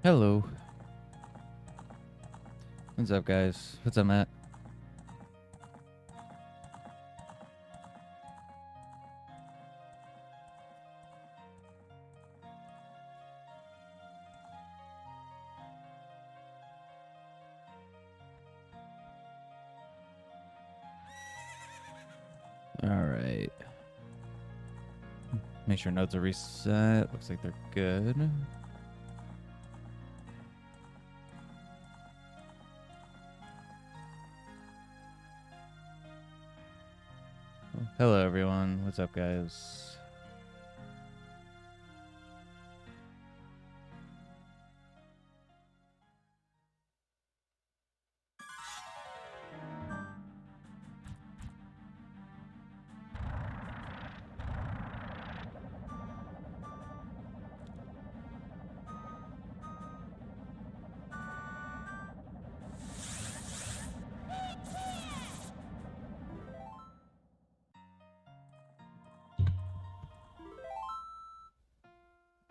Hello. What's up, guys? What's up, Matt? All right. Make sure nodes are reset. Looks like they're good. Hello, everyone. What's up, guys?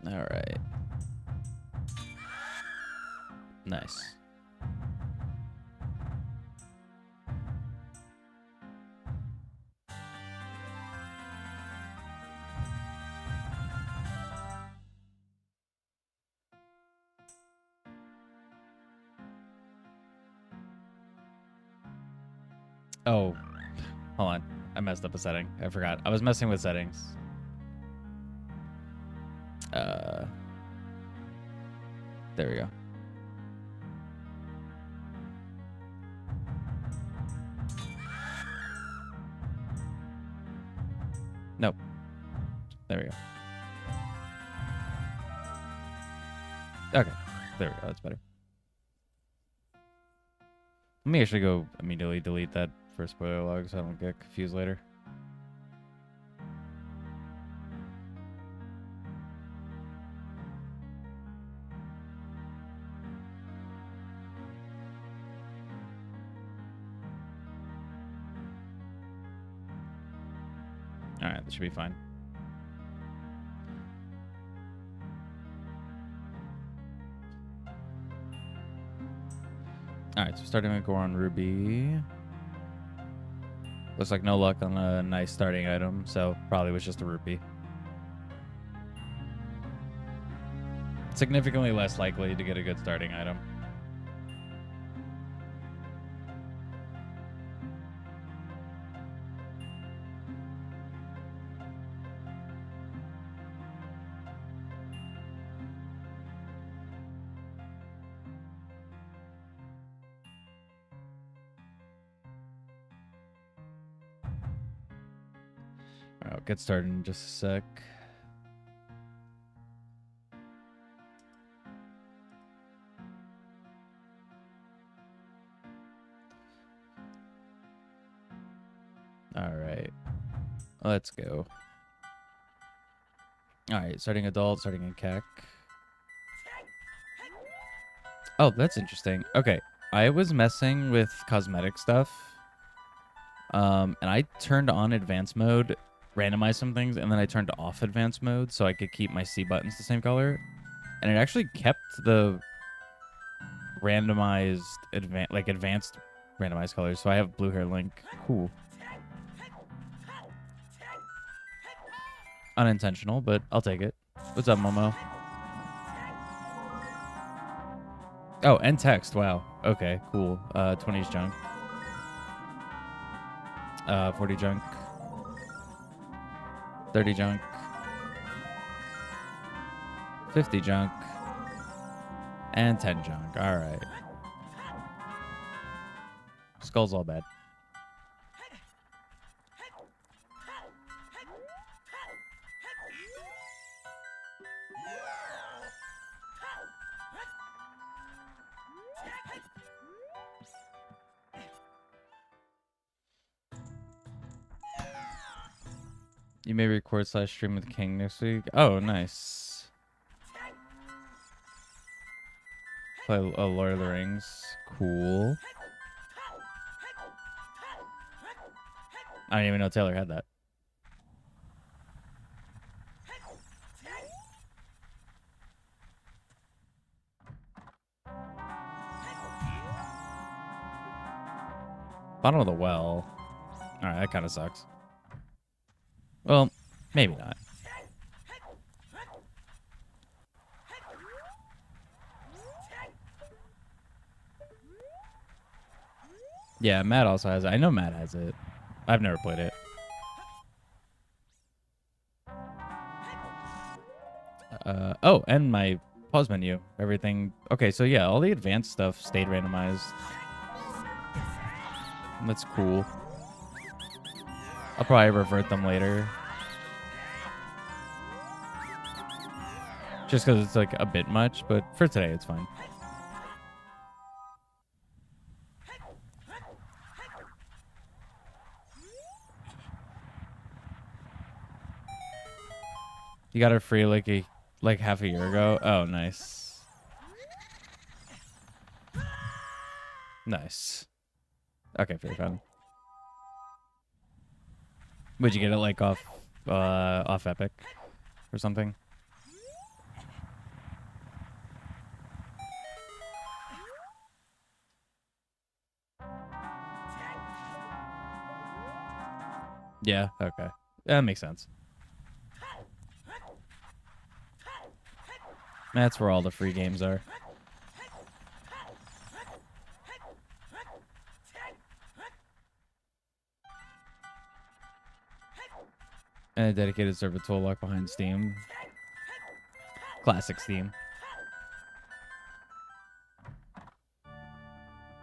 All right. Nice. Oh, hold on. I messed up a setting. I forgot. I was messing with settings. There we go. Nope. There we go. Okay. There we go. That's better. Let me actually go immediately delete that for spoiler log so I don't get confused later. All right, that should be fine. All right, so starting with Goron Ruby. Looks like no luck on a nice starting item, so probably was just a rupee. Significantly less likely to get a good starting item. All right, I'll get started in just a sec. All right, let's go. All right, starting adult, starting in CAC. Oh, that's interesting. Okay, I was messing with cosmetic stuff, and I turned on advanced mode, randomized some things, and then I turned off advanced mode so I could keep my C buttons the same color, and it actually kept the randomized advanced randomized colors. So I have blue hair Link. Cool. Unintentional, but I'll take it. What's up, Momo? Oh, and text. Wow. Okay, cool. 20's junk. 40 junk. 30 junk. 50 junk. And 10 junk. All right. Skull's all bad. You may record / stream with King next week. Oh, nice. Play Lord of the Rings. Cool. I didn't even know Taylor had that. Bottom of the well. All right, that kind of sucks. Well, maybe not. Yeah, Matt also has it. I know Matt has it. I've never played it. Oh, and my pause menu. Everything. Okay, so yeah, all the advanced stuff stayed randomized. That's cool. I'll probably revert them later. Just because it's like a bit much, but for today, it's fine. You got it free like half a year ago. Oh, nice. Nice. Okay, very fun. Would you get it like off Epic or something? Yeah, okay. That makes sense. That's where all the free games are. And a dedicated server tool lock behind Steam. Classic Steam.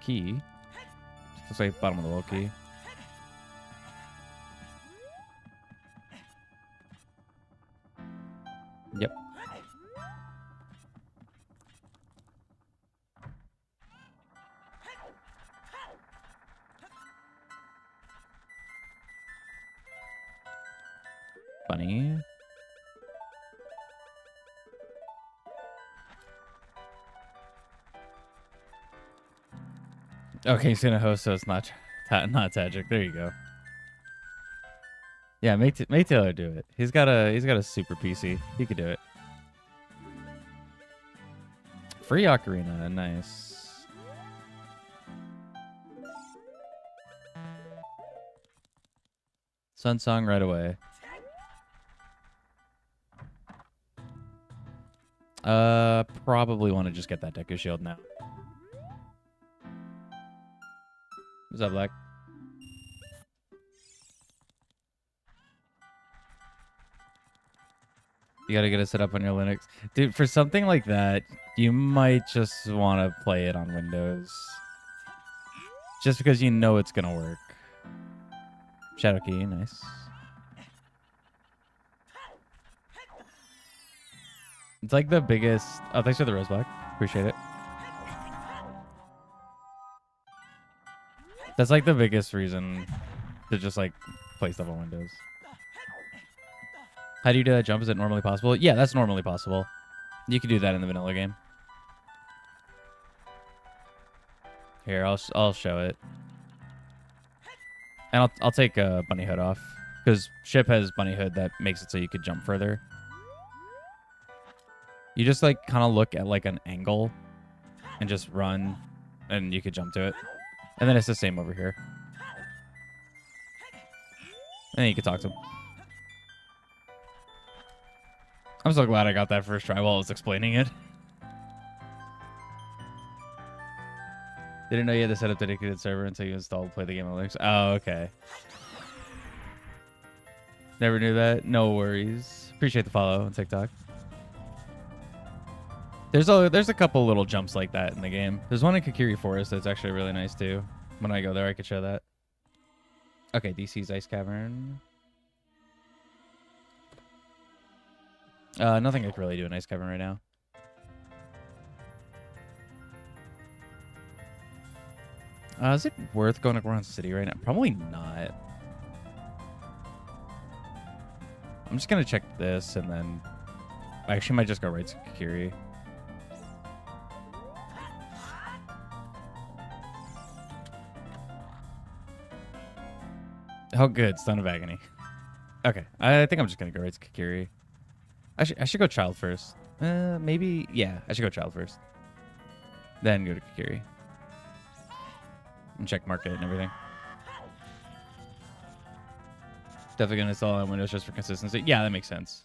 Key. Looks like bottom of the wall key. Yep. Funny. Okay, he's gonna host, so it's not tragic. There you go. Yeah, make Taylor do it. He's got a super PC. He could do it. Free Ocarina, nice. Sun Song right away. Probably want to just get that Deku Shield now. What's up, Black? You gotta get it set up on your Linux. Dude, for something like that, you might just want to play it on Windows. Just because you know it's gonna work. Shadow Key, nice. It's like the biggest... Oh, thanks for the Rose Black. Appreciate it. That's like the biggest reason to just like play stuff on Windows. How do you do that jump? Is it normally possible? Yeah, that's normally possible. You can do that in the vanilla game. Here, I'll show it. And I'll take Bunny Hood off. Because Ship has Bunny Hood that makes it so you could jump further. You just like kind of look at like an angle and just run and you could jump to it. And then it's the same over here. And then you can talk to him. I'm so glad I got that first try while I was explaining it. Didn't know you had to set up dedicated server until you installed Play the Game on Linux. Oh, okay. Never knew that. No worries. Appreciate the follow on TikTok. There's a couple little jumps like that in the game. There's one in Kakiri Forest that's actually really nice too. When I go there, I could show that. Okay, DC's Ice Cavern. Nothing I can really do in Ice Cavern right now. Is it worth going to Goron City right now? Probably not. I'm just gonna check this and then I actually might just go right to Kakiri. Oh, good. Stone of Agony. Okay. I think I'm just going to go right to Kakiri. I should go Child first. Maybe. Yeah, I should go Child first. Then go to Kakiri. And check market and everything. Definitely gonna install on Windows just for consistency. Yeah, that makes sense.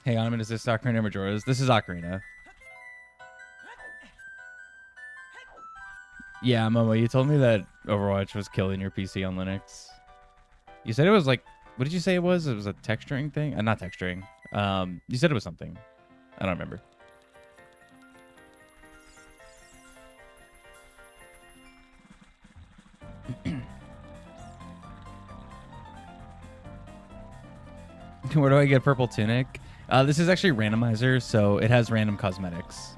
Hang on a minute, is this Ocarina Majora's? This is Ocarina. Yeah, Momo, you told me that Overwatch was killing your PC on Linux. You said it was like, what did you say it was? It was a texturing thing? Not texturing. You said it was something. I don't remember. Where do I get purple tunic? This is actually Randomizer, so it has random cosmetics.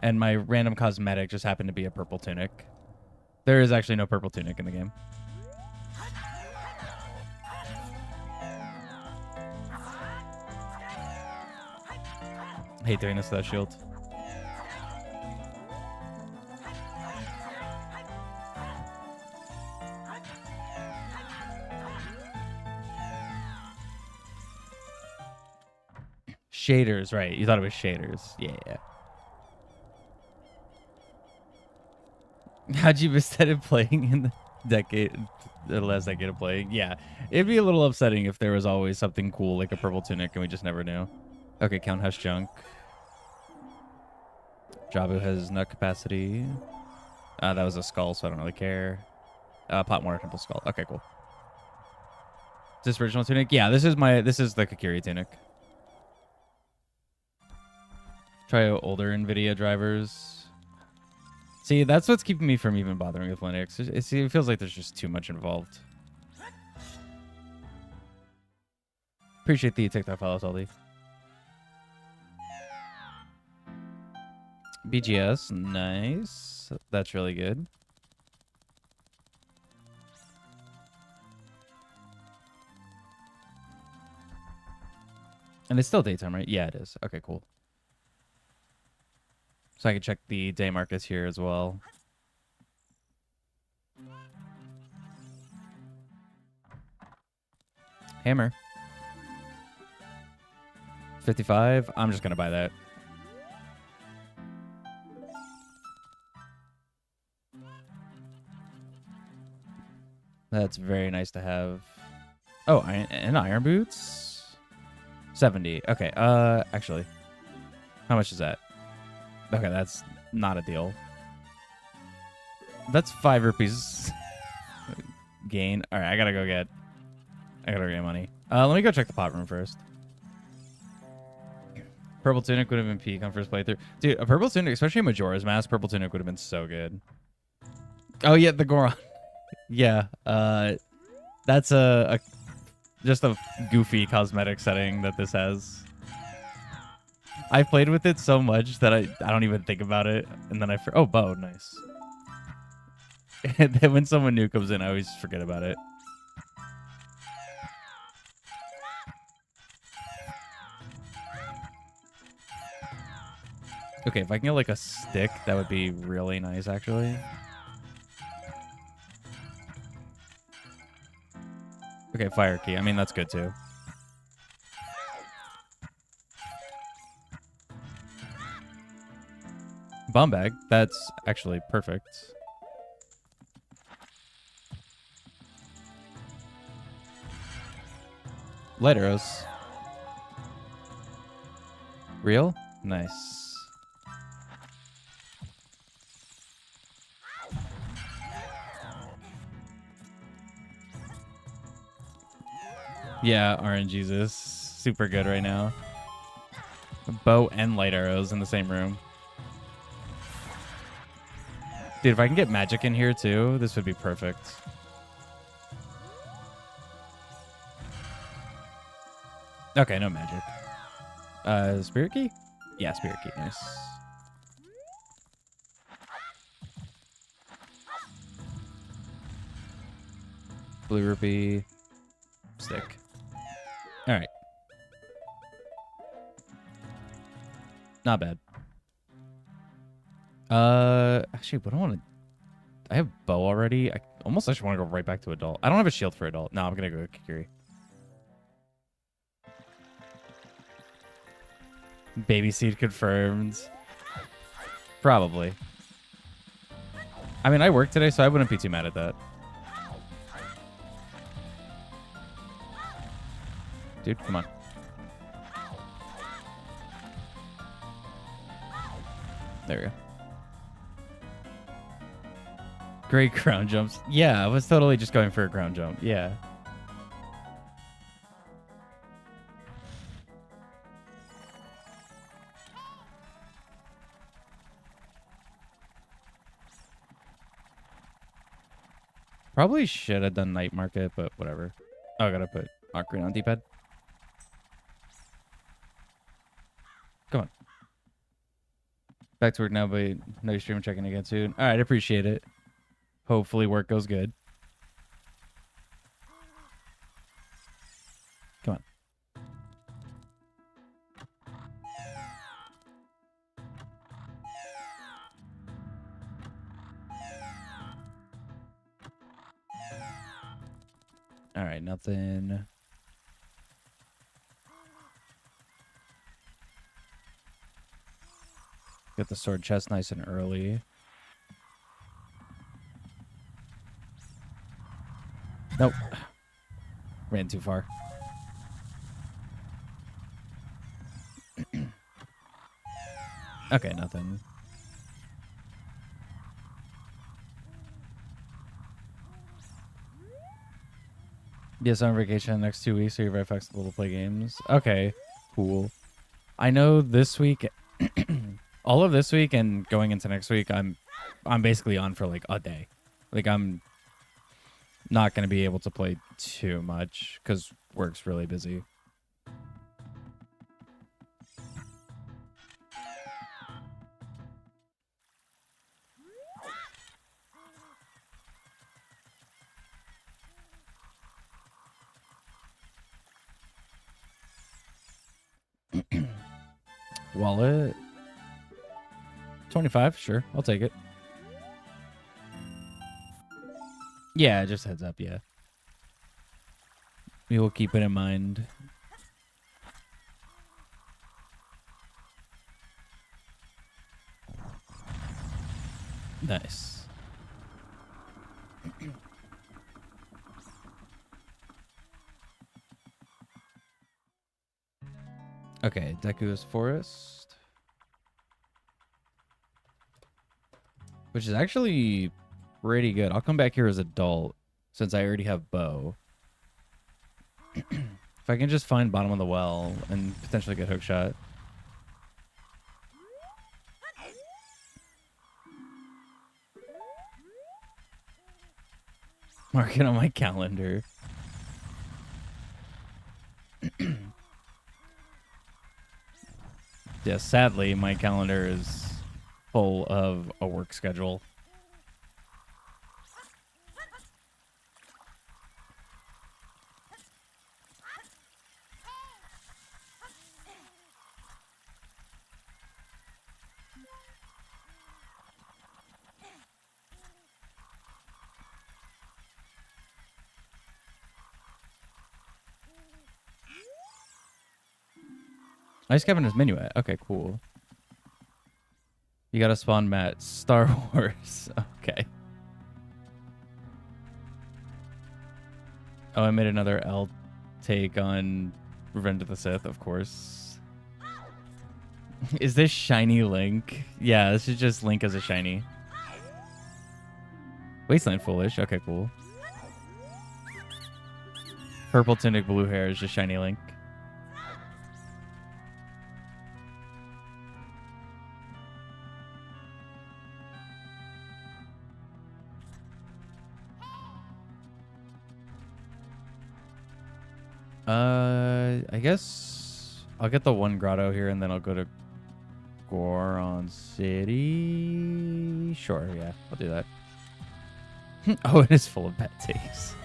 And my random cosmetic just happened to be a purple tunic. There is actually no purple tunic in the game. I hate doing this without shield. Shaders, right. You thought it was shaders. Yeah. How'd you miss that in playing in the last decade of playing? Yeah. It'd be a little upsetting if there was always something cool like a purple tunic and we just never knew. Okay, Count has junk. Jabu has nut capacity. That was a skull, so I don't really care. Pot Mortar Temple skull. Okay, cool. Is this original tunic? Yeah, this is the Kakiri tunic. Try older NVIDIA drivers. See, that's what's keeping me from even bothering with Linux. It feels like there's just too much involved. Appreciate the TikTok follow, Salty. BGS, nice. That's really good. And it's still daytime, right? Yeah, it is. Okay, cool. So I can check the day markers here as well. Hammer. 55. I'm just going to buy that. That's very nice to have. Oh, and iron boots? 70. Okay, actually. How much is that? Okay, that's not a deal. That's 5 rupees gain. All right, I gotta go get money. Let me go check the pot room first. Purple tunic would have been peak on first playthrough. Dude, a purple tunic, especially Majora's Mask, purple tunic would have been so good. Oh yeah, the Goron. Yeah, that's just a goofy cosmetic setting that this has. I played with it so much that I don't even think about it, and then oh, bow, nice. And then when someone new comes in, I always forget about it. Okay, if I can get like a stick, that would be really nice, actually. Okay, fire key. I mean, that's good too. Bomb bag. That's actually perfect. Light arrows. Real? Nice. Yeah, RNG's is super good right now. Bow and light arrows in the same room. Dude, if I can get magic in here too, this would be perfect. Okay, no magic. Spirit key? Yeah, spirit key. Nice. Blue rupee. Stick. All right. Not bad. Actually, what do I want to... I have bow already. I almost actually want to go right back to adult. I don't have a shield for adult. No, I'm going to go Kikiri. Baby seed confirmed. Probably. I mean, I worked today, so I wouldn't be too mad at that. dude. Come on. There we go. Great ground jumps. Yeah, I was totally just going for a ground jump. Yeah. Probably should have done night market, but whatever. Oh, I gotta put Ocarina on D-pad. Come on. Back to work now, but no stream checking again soon. All right, appreciate it. Hopefully work goes good. Come on. All right, nothing. Get the sword chest nice and early. Nope. Ran too far. Okay, nothing. Yes, I'm on vacation the next 2 weeks, so you're very flexible to play games. Okay, cool. I know this week, all of this week and going into next week, I'm basically on for like a day. Like I'm not going to be able to play too much because work's really busy. Wallet 25, sure, I'll take it. Yeah, just heads up, yeah. We will keep it in mind. Nice. Okay, Deku's Forest. Which is actually pretty good. I'll come back here as adult since I already have bow. If I can just find bottom of the well and potentially get hook shot. Mark it on my calendar. Yeah, sadly, my calendar is full of a work schedule. Ice Cabin is Minuet. Okay, cool. You gotta spawn Matt. Star Wars. Okay. Oh, I made another L take on Revenge of the Sith, of course. Is this shiny Link? Yeah, this is just Link as a shiny. Wasteland Foolish. Okay, cool. Purple tunic, blue hair is just shiny Link. I guess I'll get the one grotto here and then I'll go to Goron City. Sure, yeah, I'll do that. Oh, it is full of bad takes.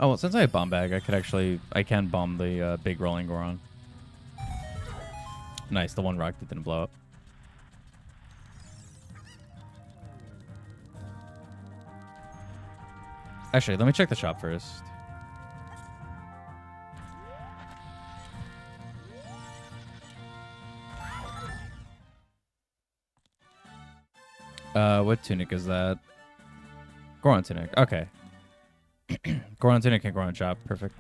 Oh, well, since I have bomb bag, I can bomb the big rolling Goron. Nice, the one rock that didn't blow up. Actually, let me check the shop first. What tunic is that? Goron tunic. Okay. Goron tunic and Goron chop. Perfect.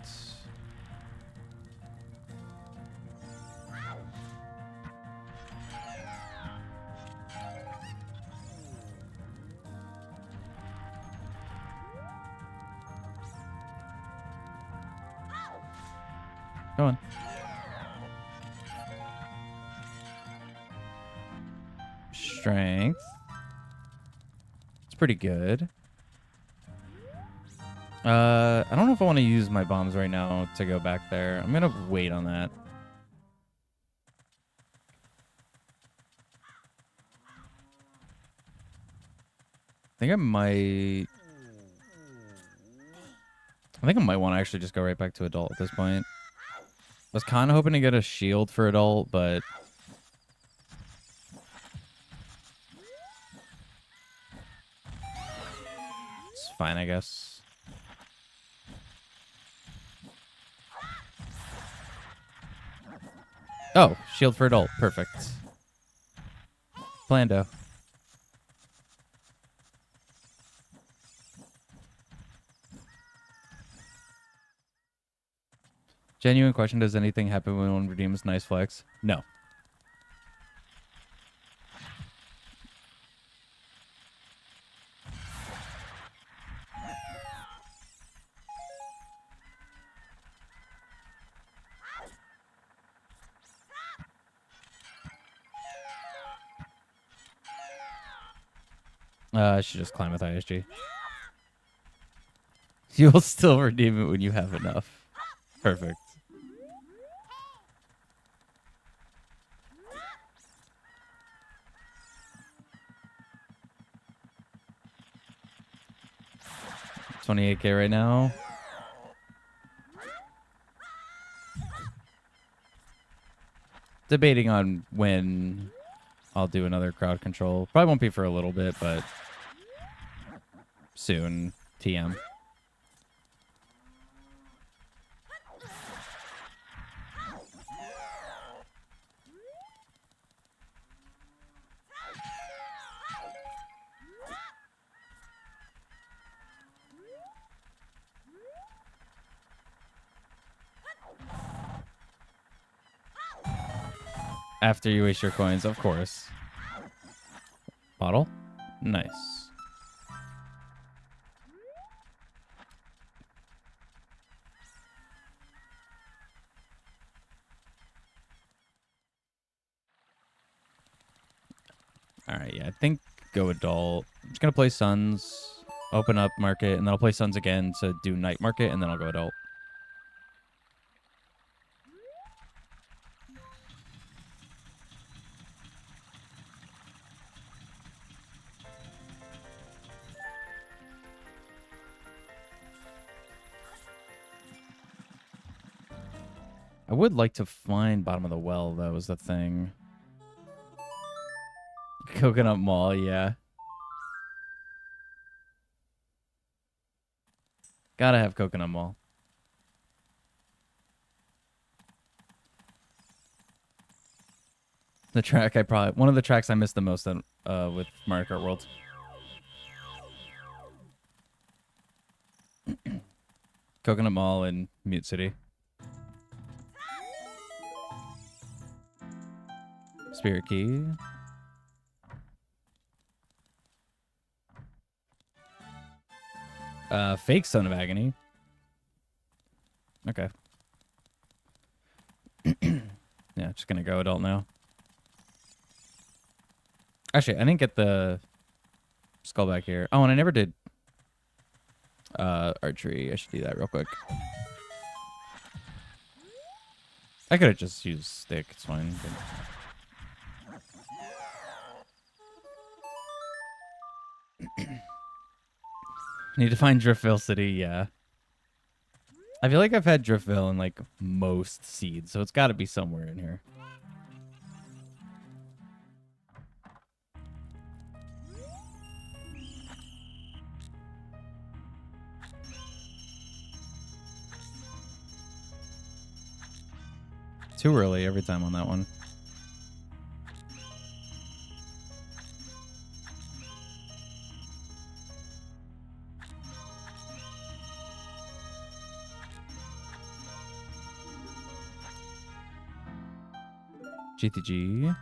Come on. Strength. It's pretty good. I don't know if I want to use my bombs right now to go back there. I'm gonna wait on that. I think I might want to actually just go right back to adult at this point. I was kind of hoping to get a shield for adult, but it's fine, I guess. Oh, shield for adult. Perfect. Plando. Genuine question, does anything happen when one redeems nice flex? No. I should just climb with ISG. You'll still redeem it when you have enough. Perfect. $28K right now. Debating on when I'll do another crowd control. Probably won't be for a little bit, but soon. TM. After you waste your coins, of course. Bottle? Nice. Alright, yeah, I think go adult. I'm just gonna play Suns, open up market, and then I'll play Suns again to do night market, and then I'll go adult. I would like to find bottom of the well, though, is the thing. Coconut Mall, yeah. Gotta have Coconut Mall. The track one of the tracks I missed the most on, with Mario Kart World. Coconut Mall and Mute City. Spirit Key. Fake Son of Agony. Okay. Yeah, just gonna go adult now. Actually, I didn't get the skull back here. Oh, and I never did archery. I should do that real quick. I could have just used stick. It's fine. Need to find Driftville City, yeah. I feel like I've had Driftville in like most seeds, so it's got to be somewhere in here. Too early every time on that one. GTG.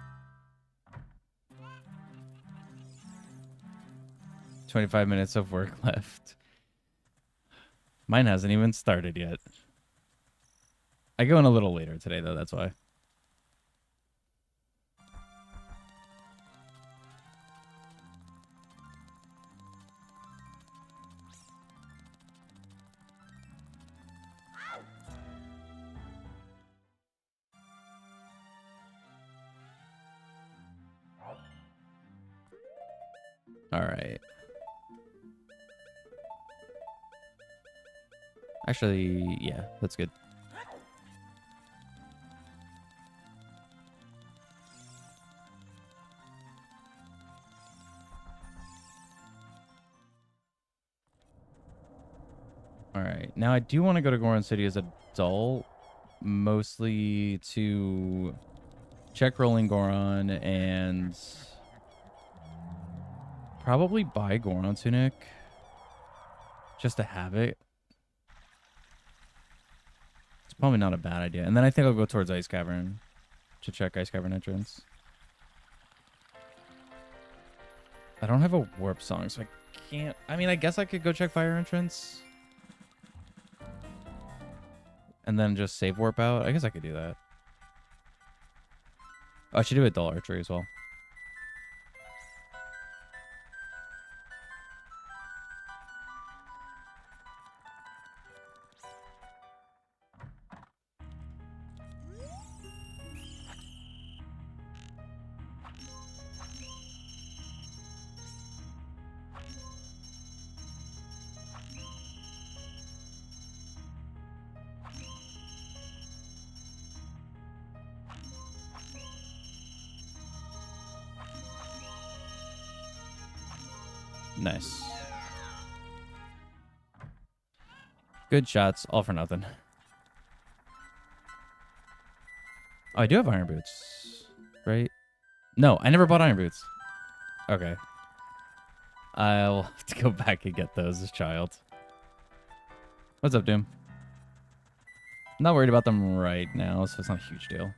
25 minutes of work left. Mine hasn't even started yet. I go in a little later today, though. That's why. All right. Actually, yeah, that's good. All right. Now, I do want to go to Goron City as an adult, mostly to check Rolling Goron and probably buy Goron Tunic just to have it. It's probably not a bad idea. And then I think I'll go towards Ice Cavern to check Ice Cavern entrance. I don't have a warp song, so I can't. I mean, I guess I could go check fire entrance and then just save warp out. I guess I could do that. Oh, I should do adult archery as well. Nice. Good shots, all for nothing. Oh, I do have iron boots, right? No, I never bought iron boots. Okay. I'll have to go back and get those as child. What's up, Doom? I'm not worried about them right now, so it's not a huge deal.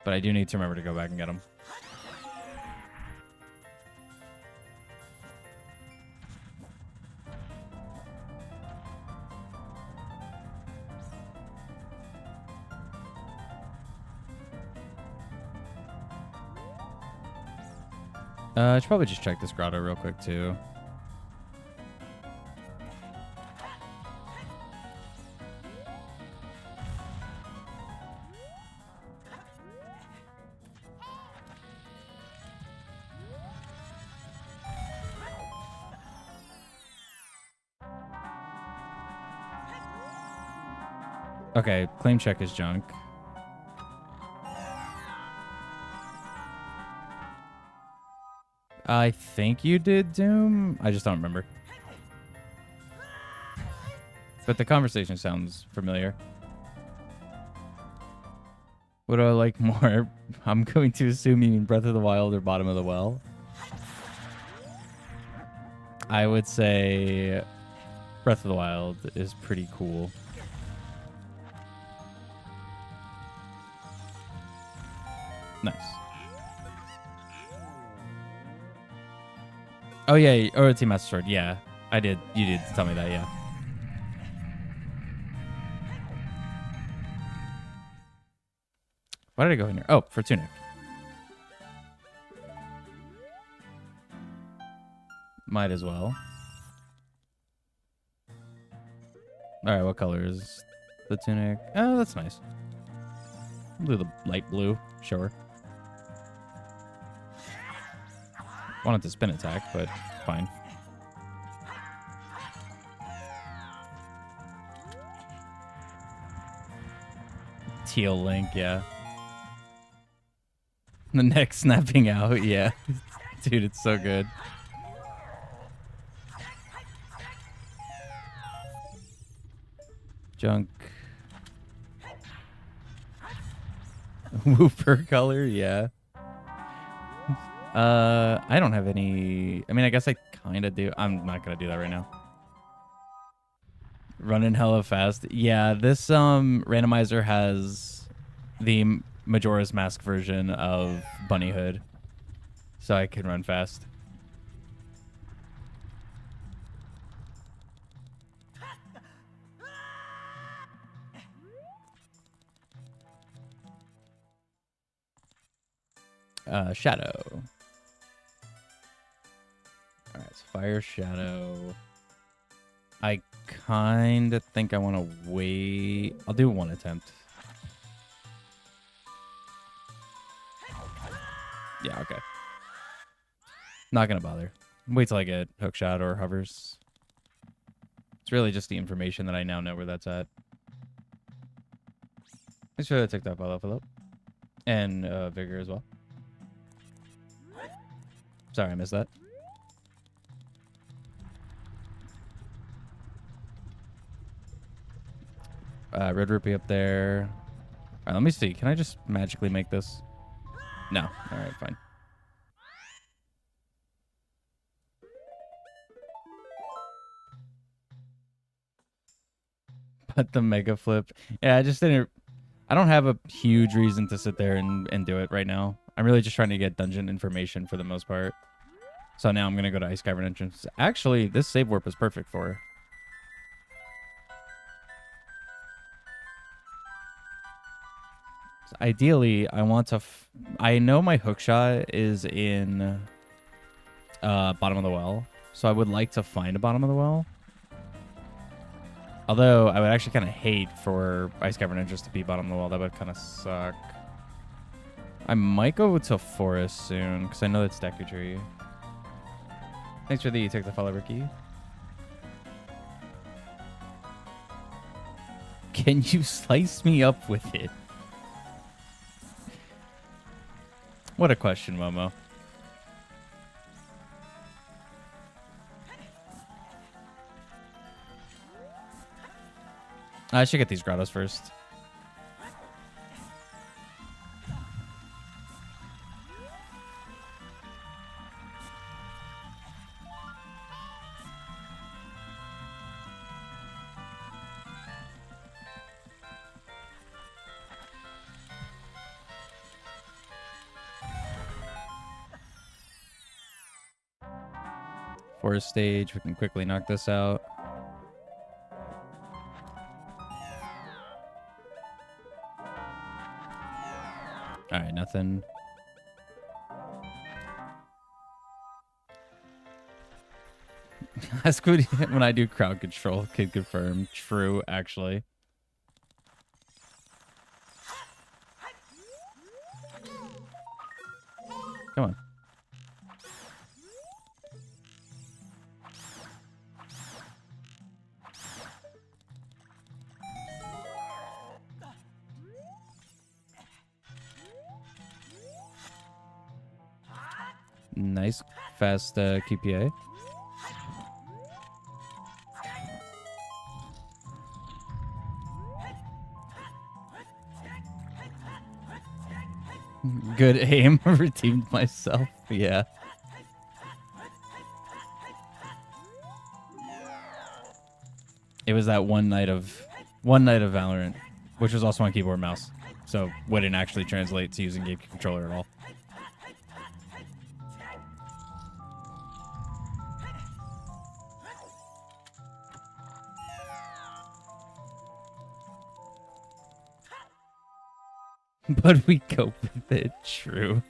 But I do need to remember to go back and get them. I should probably just check this grotto real quick, too. Okay, claim check is junk. I think you did, Doom. I just don't remember. But the conversation sounds familiar. What do I like more? I'm going to assume you mean Breath of the Wild or Bottom of the Well. I would say Breath of the Wild is pretty cool. Nice. Oh, yeah. Or Team Master Sword. Yeah, I did. You did tell me that, yeah. Why did I go in here? Oh, for Tunic. Might as well. All right, what color is the Tunic? Oh, that's nice. Blue, the light blue. Sure. Wanted to spin attack, but fine. Teal Link, yeah. The neck snapping out, yeah. Dude, it's so good. Junk. Wooper color, yeah. I don't have any. I mean, I guess I kind of do. I'm not gonna do that right now. Running hella fast. Yeah, this randomizer has the Majora's Mask version of Bunny Hood, so I can run fast. Shadow. All right, so fire, shadow. I kind of think I want to wait. I'll do one attempt. Yeah, okay. Not gonna bother. Wait till I get hook shot or hovers. It's really just the information that I now know where that's at. Thanks for the TikTok follow, Philip. And Vigor as well. Sorry, I missed that. Red rupee up there. All right, let me see. Can I just magically make this? No. All right, fine. But the mega flip. Yeah, I just didn't. I don't have a huge reason to sit there and do it right now. I'm really just trying to get dungeon information for the most part. So now I'm going to go to Ice Cavern entrance. Actually, this save warp is perfect for her. So ideally, I want to... I know my hookshot is in bottom of the well. So I would like to find a bottom of the well. Although, I would actually kind of hate for Ice Cavern entrance to be bottom of the well. That would kind of suck. I might go to Forest soon, because I know that's Deku Tree. Thanks for the take the follow, Ricky. Can you slice me up with it? What a question, Momo. I should get these grottos first. Forest stage, we can quickly knock this out. Alright, nothing. Ask when I do crowd control. Kid confirmed. True, actually. Come on. Nice, fast QPA. Good aim. Redeemed myself. Yeah. It was that one night of Valorant, which was also on keyboard and mouse, so wouldn't actually translate to using game controller at all. But we cope with it. True.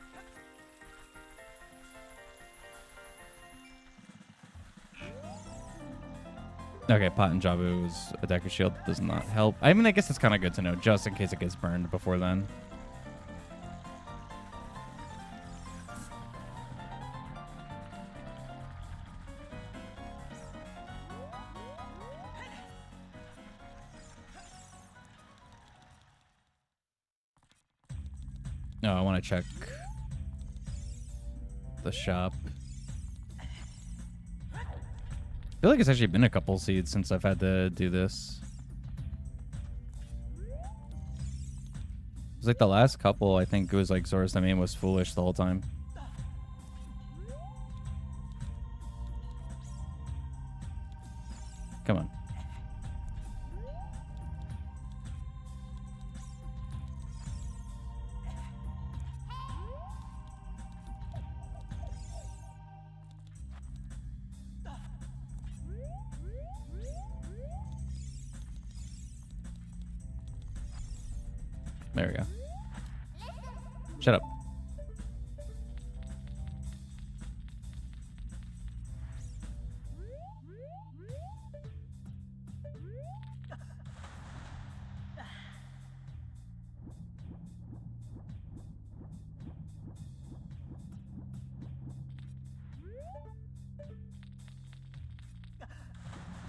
Okay, Pot and Jabu's Deku Shield does not help. I mean, I guess it's kind of good to know, just in case it gets burned before then. No, I want to check the shop. I feel like it's actually been a couple seeds since I've had to do this. It's like the last couple, I think it was like Zora's Domain was foolish the whole time. Come on. There we go. Shut up.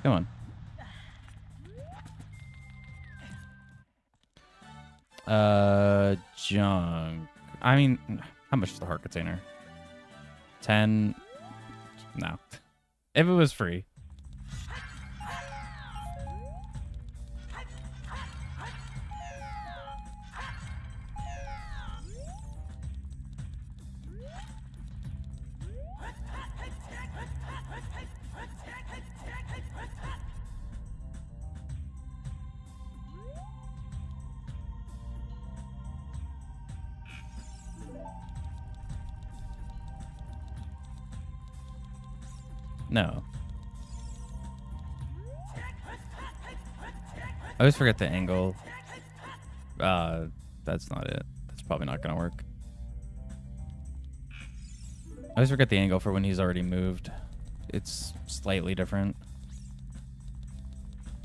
Come on. Junk. I mean, how much is the heart container? 10. No. If it was free. No. I always forget the angle. That's not it. That's probably not gonna work. I always forget the angle for when he's already moved. It's slightly different.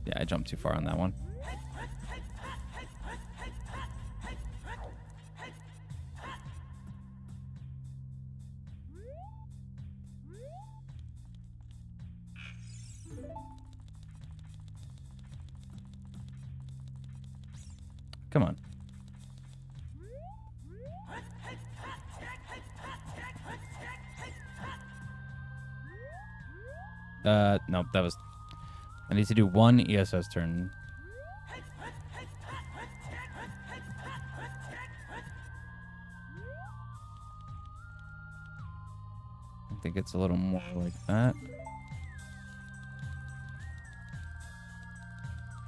Yeah, I jumped too far on that one. Come on. Nope, that was... I need to do one ESS turn. I think it's a little more like that.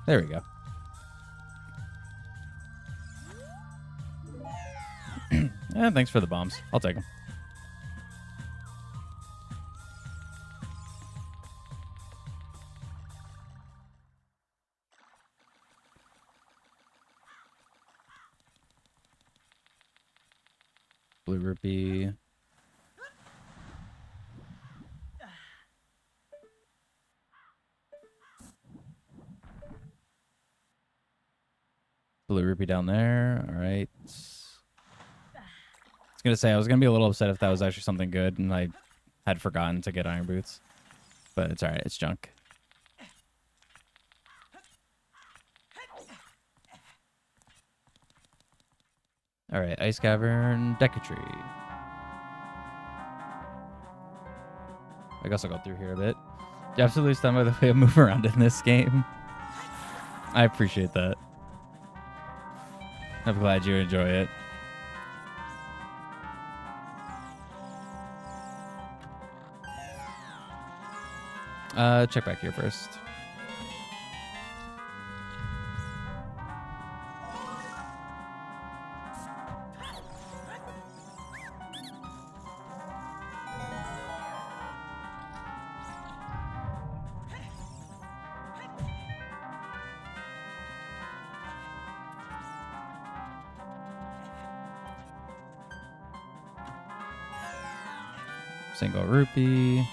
There we go. Yeah, thanks for the bombs. I'll take them. Blue rupee. Blue rupee down there. All right. I was going to say, I was going to be a little upset if that was actually something good and I had forgotten to get iron boots. But it's all right. It's junk. All right. Ice Cavern, Decatry. I guess I'll go through here a bit. You absolutely stunned by the way I move around in this game. I appreciate that. I'm glad you enjoy it. Check back here first. Single rupee.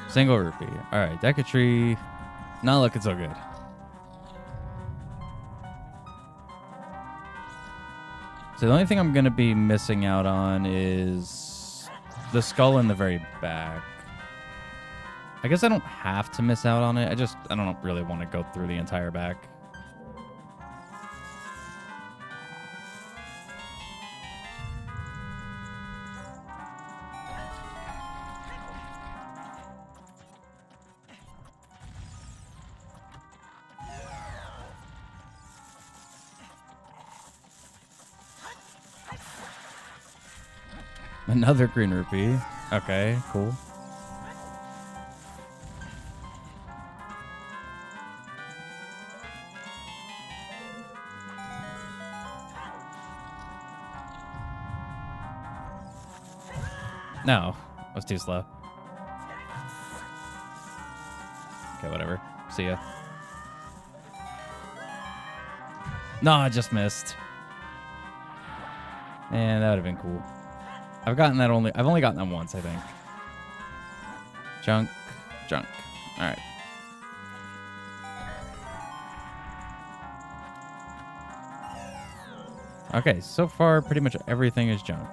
Single rupee. All right, Decatry. Not looking so good. So the only thing I'm going to be missing out on is the skull in the very back. I guess I don't have to miss out on it. I don't really want to go through the entire back. Another green rupee. Okay, cool. No, I was too slow. Okay, whatever. See ya. No, I just missed. And that would have been cool. I've only gotten that once, I think. Junk. All right. Okay, so far pretty much everything is junk.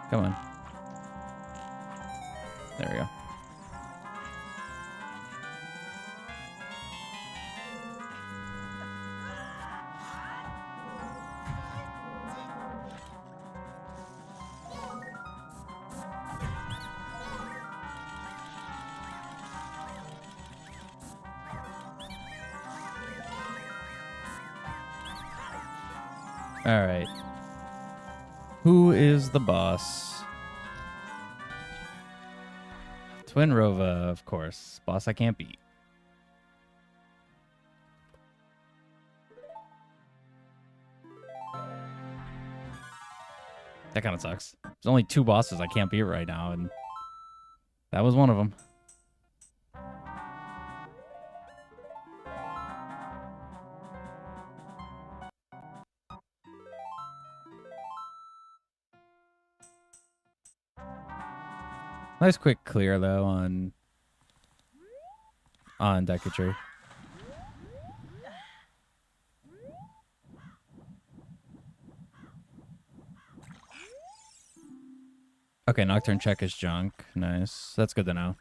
Come on. There we go. All right. Who is the boss? Twin Rova, of course. Boss I can't beat. That kind of sucks. There's only 2 bosses I can't beat right now, and that was one of them. Nice quick clear though on Deku. Okay, Nocturne check is junk. Nice. That's good to know.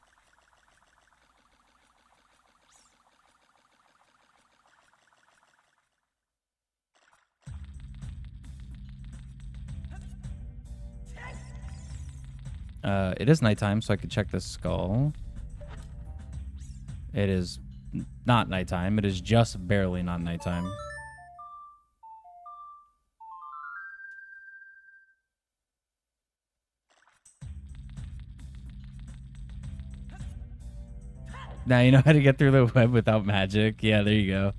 It is nighttime, so I can check this skull. It is not nighttime. It is just barely not nighttime. Now you know how to get through the web without magic. Yeah, there you go.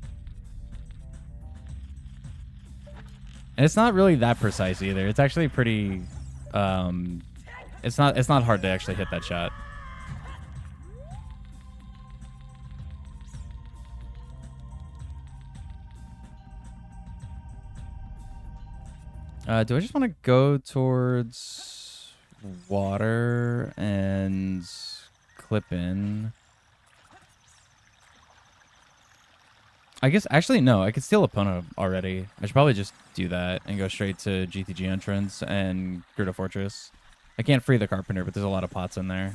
And it's not really that precise either. It's actually pretty... It's not hard to actually hit that shot. Do I just want to go towards water and clip in? I guess, actually, no. I could steal Epona already. I should probably just do that and go straight to GTG entrance and Gerudo Fortress. I can't free the Carpenter, but there's a lot of pots in there.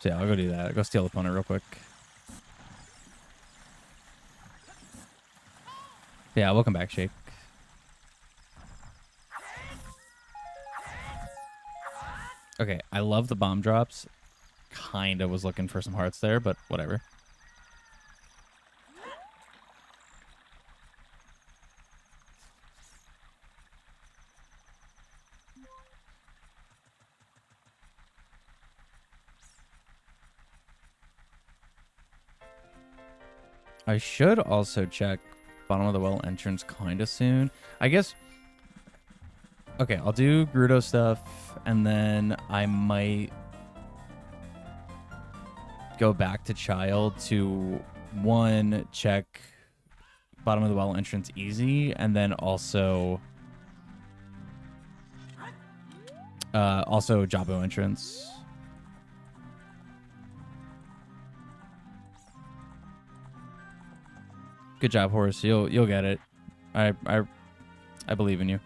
So yeah, I'll go do that. I'll go steal Epona real quick. Yeah, welcome back, Shake. Okay, I love the bomb drops. Kinda was looking for some hearts there, but whatever. I should also check bottom of the well entrance kind of soon. I guess... Okay, I'll do Gerudo stuff, and then I might go back to Child to, one, check bottom of the well entrance easy, and then also... also Jabo entrance. Good job, Horace. You'll get it. I believe in you.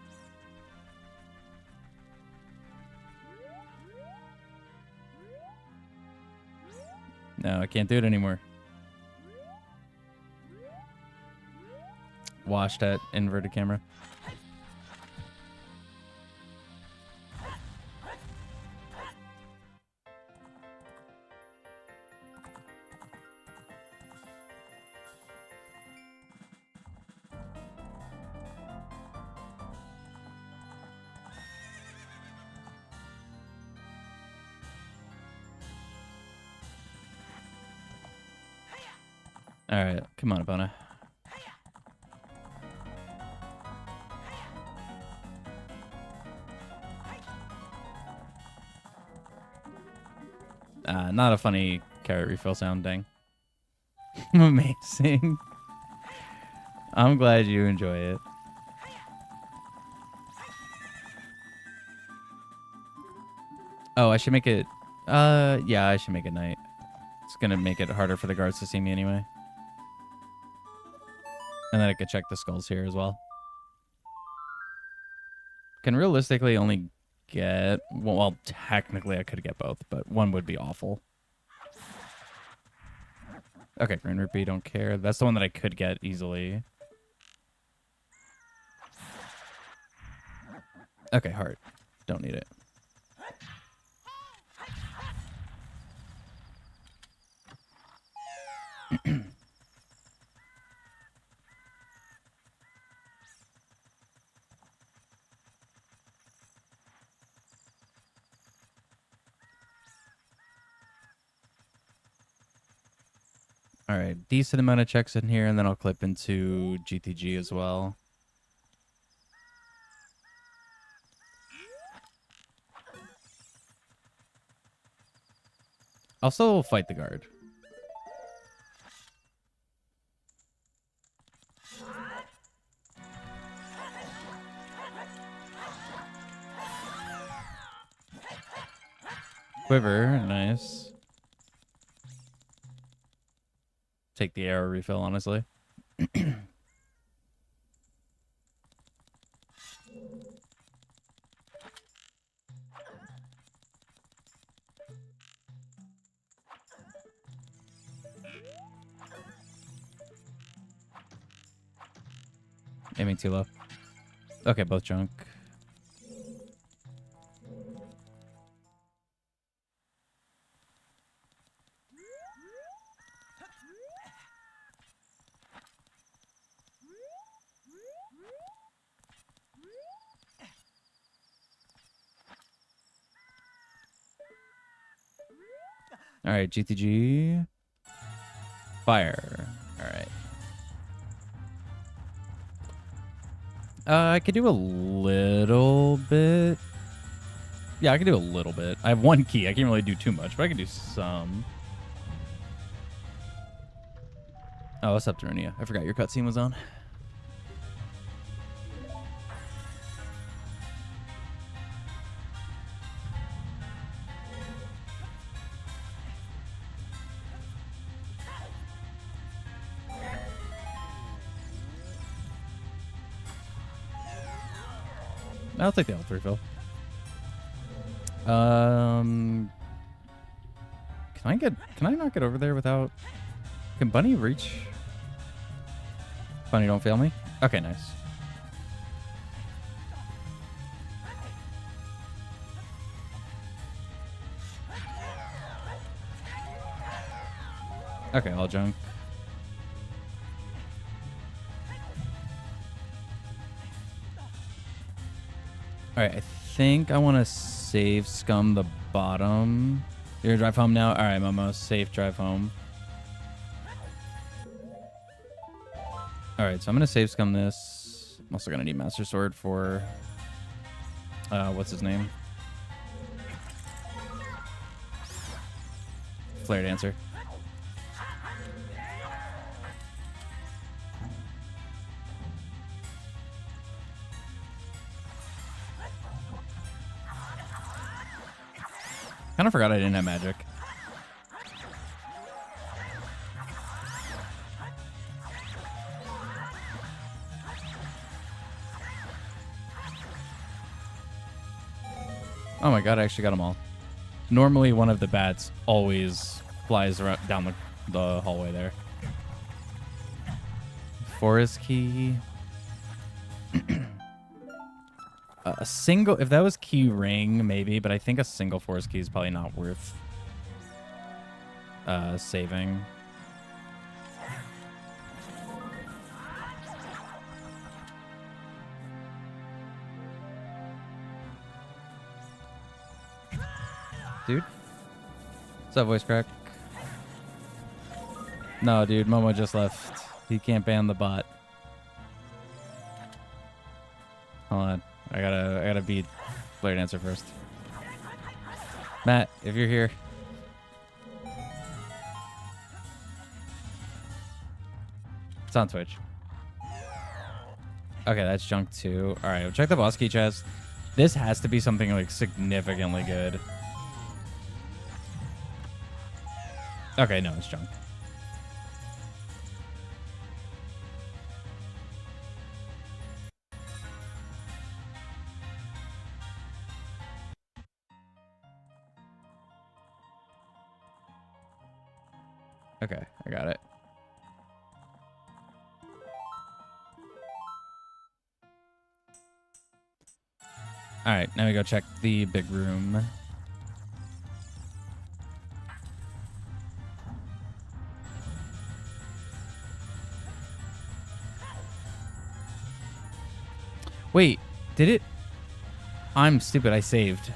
No, I can't do it anymore. Washed at inverted camera. All right, come on, Epona. Not a funny carrot refill sounding. Amazing. I'm glad you enjoy it. Oh, I should make it... yeah, I should make it night. It's gonna make it harder for the guards to see me anyway. And then I could check the skulls here as well. Can realistically only get... Well, technically I could get both, but one would be awful. Okay, Green Rupee, don't care. That's the one that I could get easily. Okay, heart. Don't need it. All right, decent amount of checks in here, and then I'll clip into GTG as well. I'll still fight the guard. Quiver, nice. Take the arrow refill, honestly. Aiming too low. Okay, both junk. All right, GTG. Fire. All right. I could do a little bit. Yeah, I can do a little bit. I have one key. I can't really do too much, but I can do some. Oh, what's up, Darunia? I forgot your cutscene was on. I'll take the health refill. Can I not get over there without... Can Bunny reach? Bunny, don't fail me. Okay, nice. Okay, all junk. Alright, I think I want to save scum the bottom. You're gonna drive home now? Alright, Momo, safe drive home. Alright, so I'm gonna save scum this. I'm also gonna need Master Sword for... what's his name? Flare Dancer. Kind of forgot I didn't have magic. Oh my god, I actually got them all. Normally one of the bats always flies around down the hallway there. Forest key. A single, if that was key ring, maybe, but I think a single forest key is probably not worth saving. Dude? What's up, voice crack? No, dude, Momo just left. He can't ban the bot. Hold on. I gotta beat Flare Dancer first. Matt, if you're here, It's on Twitch. Okay, that's junk too. All right, we'll check the boss key chest. This has to be something like significantly good. Okay, no, it's junk. Okay, I got it. All right, now we go check the big room. Wait, did it? I'm stupid. I saved.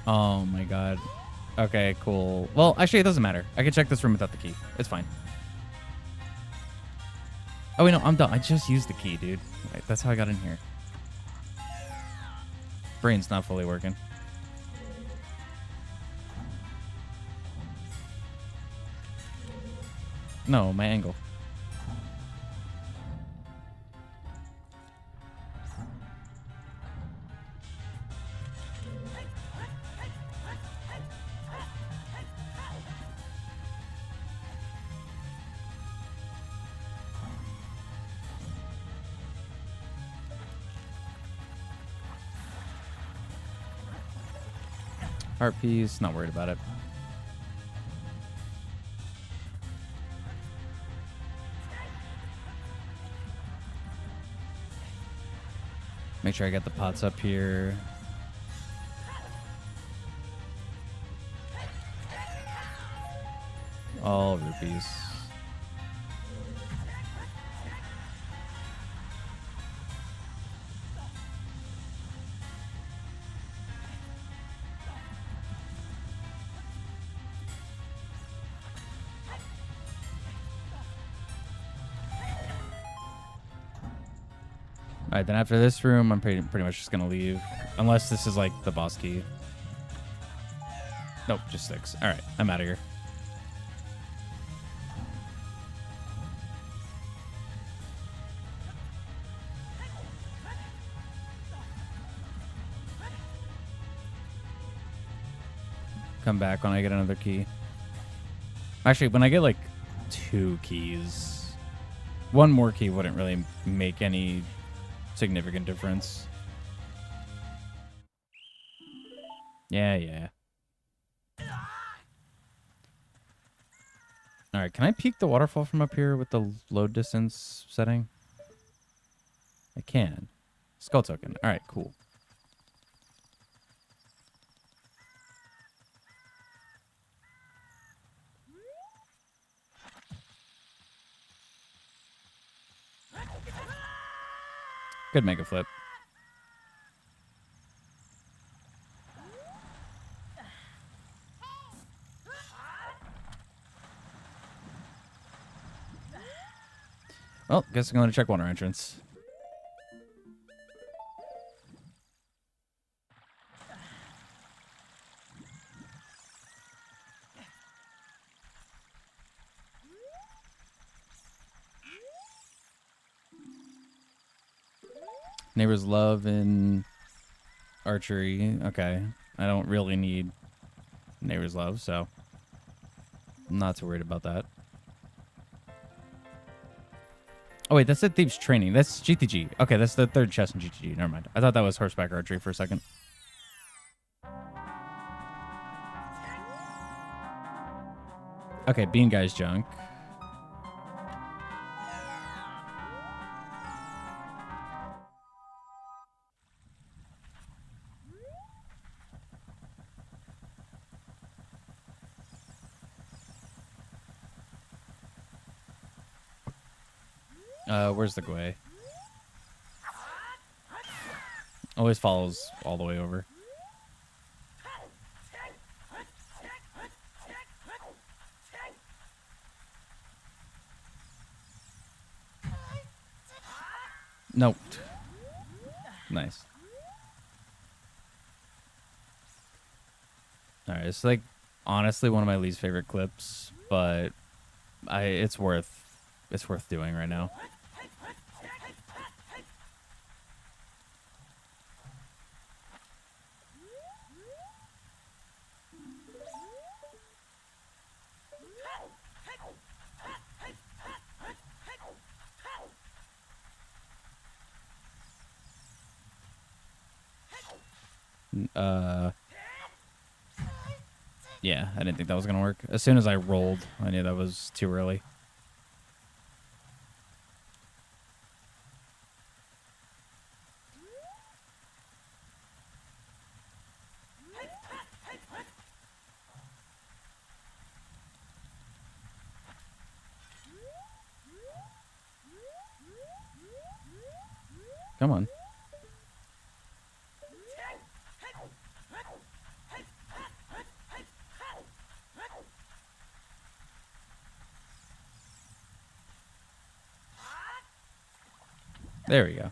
Oh my god. Okay, cool. Well, actually, it doesn't matter. I can check this room without the key. It's fine. Oh, wait, no, I'm done. I just used the key, dude. Right, that's how I got in here. Brain's not fully working. No, my angle. Heart piece, not worried about it. Make sure I get the pots up here. All rupees. All right, then after this room, I'm pretty much just gonna leave, unless this is like the boss key. Nope, just 6. All right, I'm out of here. Come back when I get another key. Actually, when I get like 2 keys, 1 more key wouldn't really make any significant difference. Yeah. All right, can I peek the waterfall from up here with the load distance setting? I can. Skull token. All right, cool. Good mega flip. Well, guess I'm going to check water entrance. Neighbor's love and archery. Okay. I don't really need neighbor's love, so I'm not too worried about that. Oh, wait, that's the Thieves Training. That's GTG. Okay, that's the 3rd chest in GTG. Never mind. I thought that was horseback archery for a second. Okay, Bean Guy's junk. Where's the Gwei? Always follows all the way over. Nope. Nice. All right, it's like honestly one of my least favorite clips, but it's worth it's worth doing right now. Yeah, I didn't think that was gonna work. As soon as I rolled, I knew that was too early. Come on. There we go.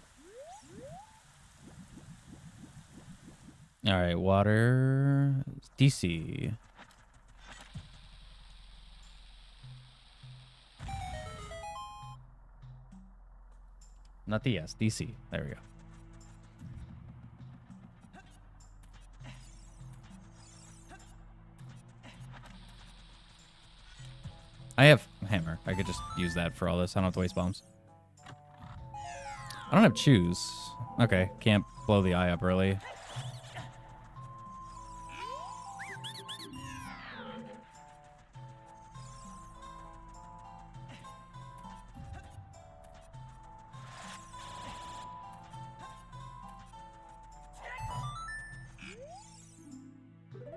All right, water, DC. Not the S, DC. There we go. I have hammer. I could just use that for all this. I don't have to waste bombs. I don't have choose. Okay, can't blow the eye up early.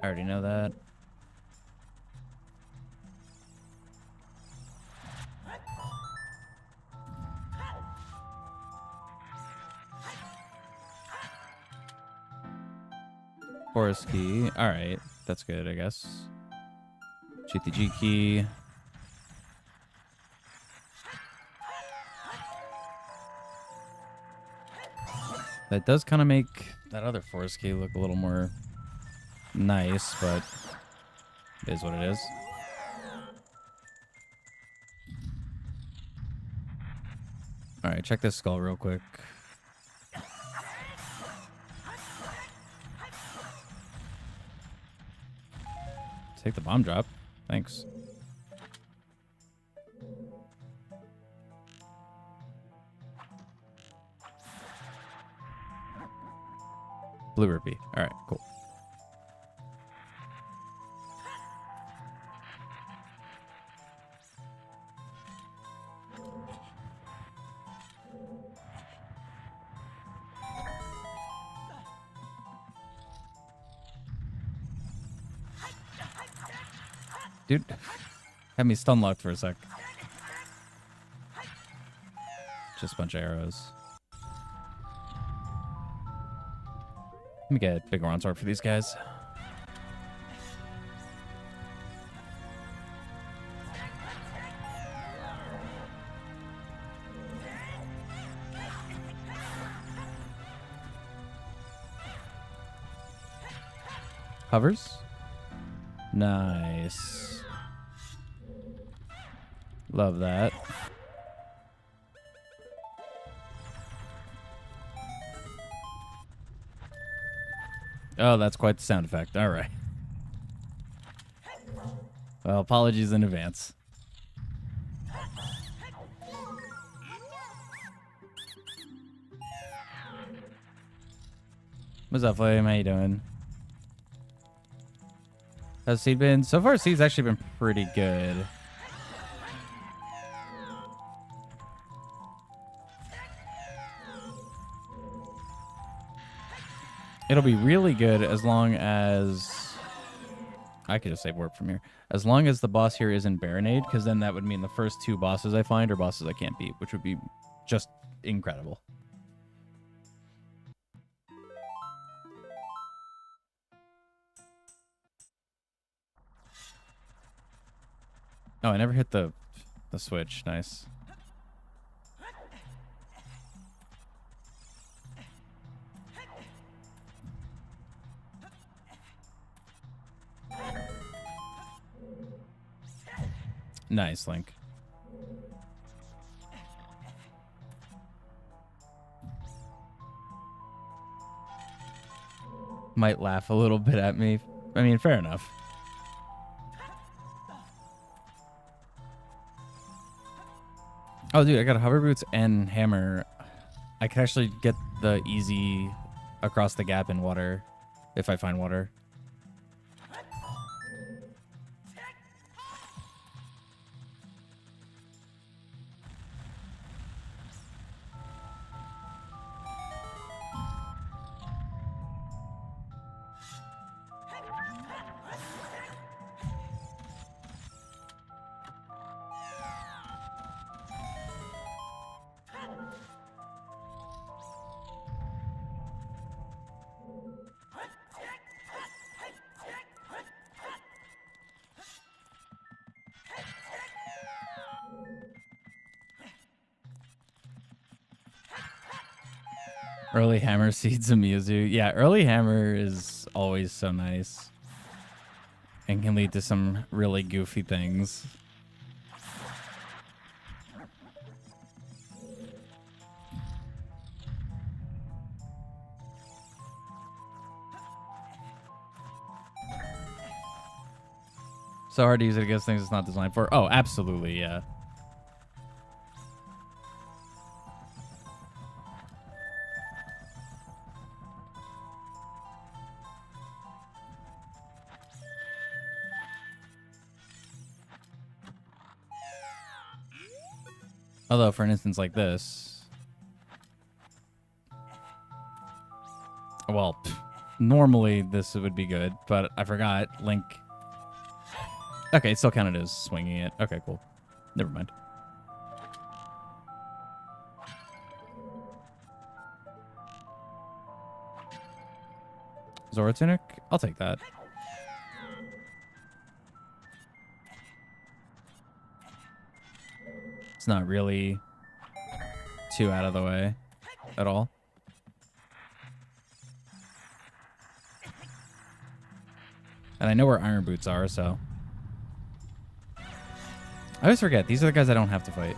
I already know that. Forest key. All right, that's good, I guess. Shoot the G key. That does kind of make that other forest key look a little more nice, but it is what it is. All right, check this skull real quick. Take the bomb drop. Thanks. Blue rupee. All right, cool. Dude, had me stun locked for a sec. Just a bunch of arrows. Let me get big Ron sword for these guys. Hovers. Nice. Love that. Oh, that's quite the sound effect. All right. Well, apologies in advance. What's up, Flame? How you doing? How's Seed been? So far, Seed's actually been pretty good. It'll be really good as long as... I could just save warp from here. As long as the boss here isn't Baronade, because then that would mean the first two bosses I find are bosses I can't beat, which would be just incredible. Oh, I never hit the switch. Nice. Nice, Link. might laugh a little bit at me. I mean, fair enough. Oh, dude, I got hover boots and hammer. I can actually get the easy across the gap in water if I find water. Early hammer seeds of Mewtwo. Yeah, early hammer is always so nice. And can lead to some really goofy things. So hard to use it against things it's not designed for. Oh, absolutely, yeah. Although, for an instance like this, well, normally this would be good, but I forgot Link. Okay, it still counted as swinging it. Okay, cool. Never mind. Zora Tunic? I'll take that. It's not really too out of the way at all. And I know where Iron Boots are, so. I always forget. These are the guys I don't have to fight.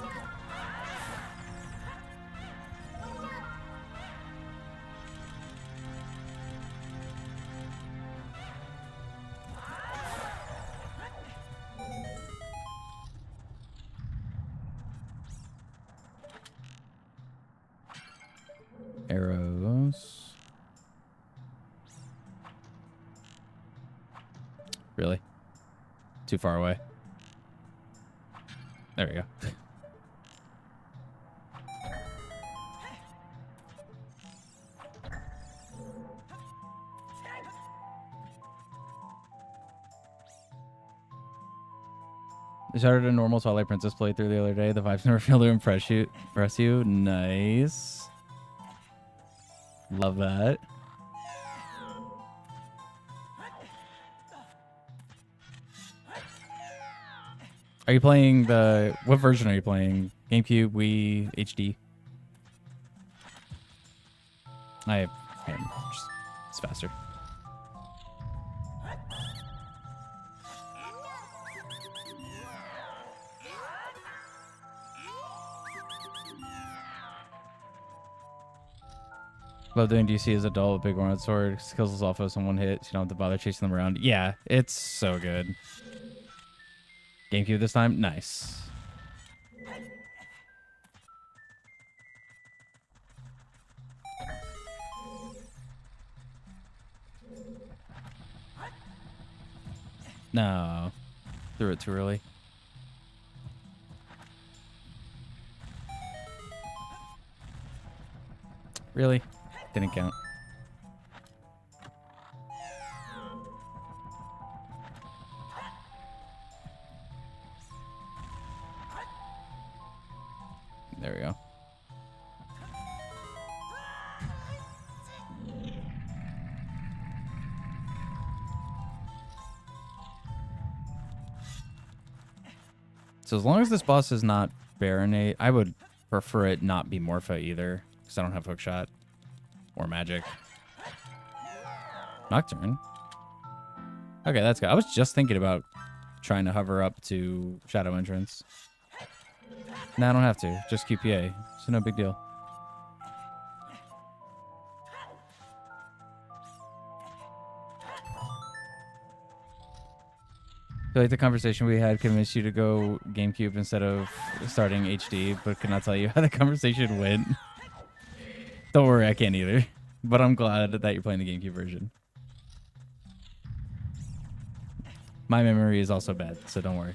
Arrows. Really? Too far away. There we go. I started a normal Twilight Princess playthrough the other day. The vibes never fail to impress you. Nice. Love that. Are you playing the... What version are you playing? GameCube, Wii, HD? It's faster. Love doing DC as a doll with big one sword. Kills us off with someone hit, so you don't have to bother chasing them around. Yeah, it's so good. GameCube this time? Nice. No. Threw it too early. Really? Didn't count. There we go. So as long as this boss is not Baronate, I would prefer it not be Morpha either, because I don't have Hookshot or Magic. Nocturne. Okay, that's good. I was just thinking about trying to hover up to Shadow Entrance. No, I don't have to. Just QPA. So no big deal. feel like the conversation we had convinced you to go GameCube instead of starting HD, but could not tell you how the conversation went. Don't worry, I can't either. But I'm glad that you're playing the GameCube version. My memory is also bad, so don't worry.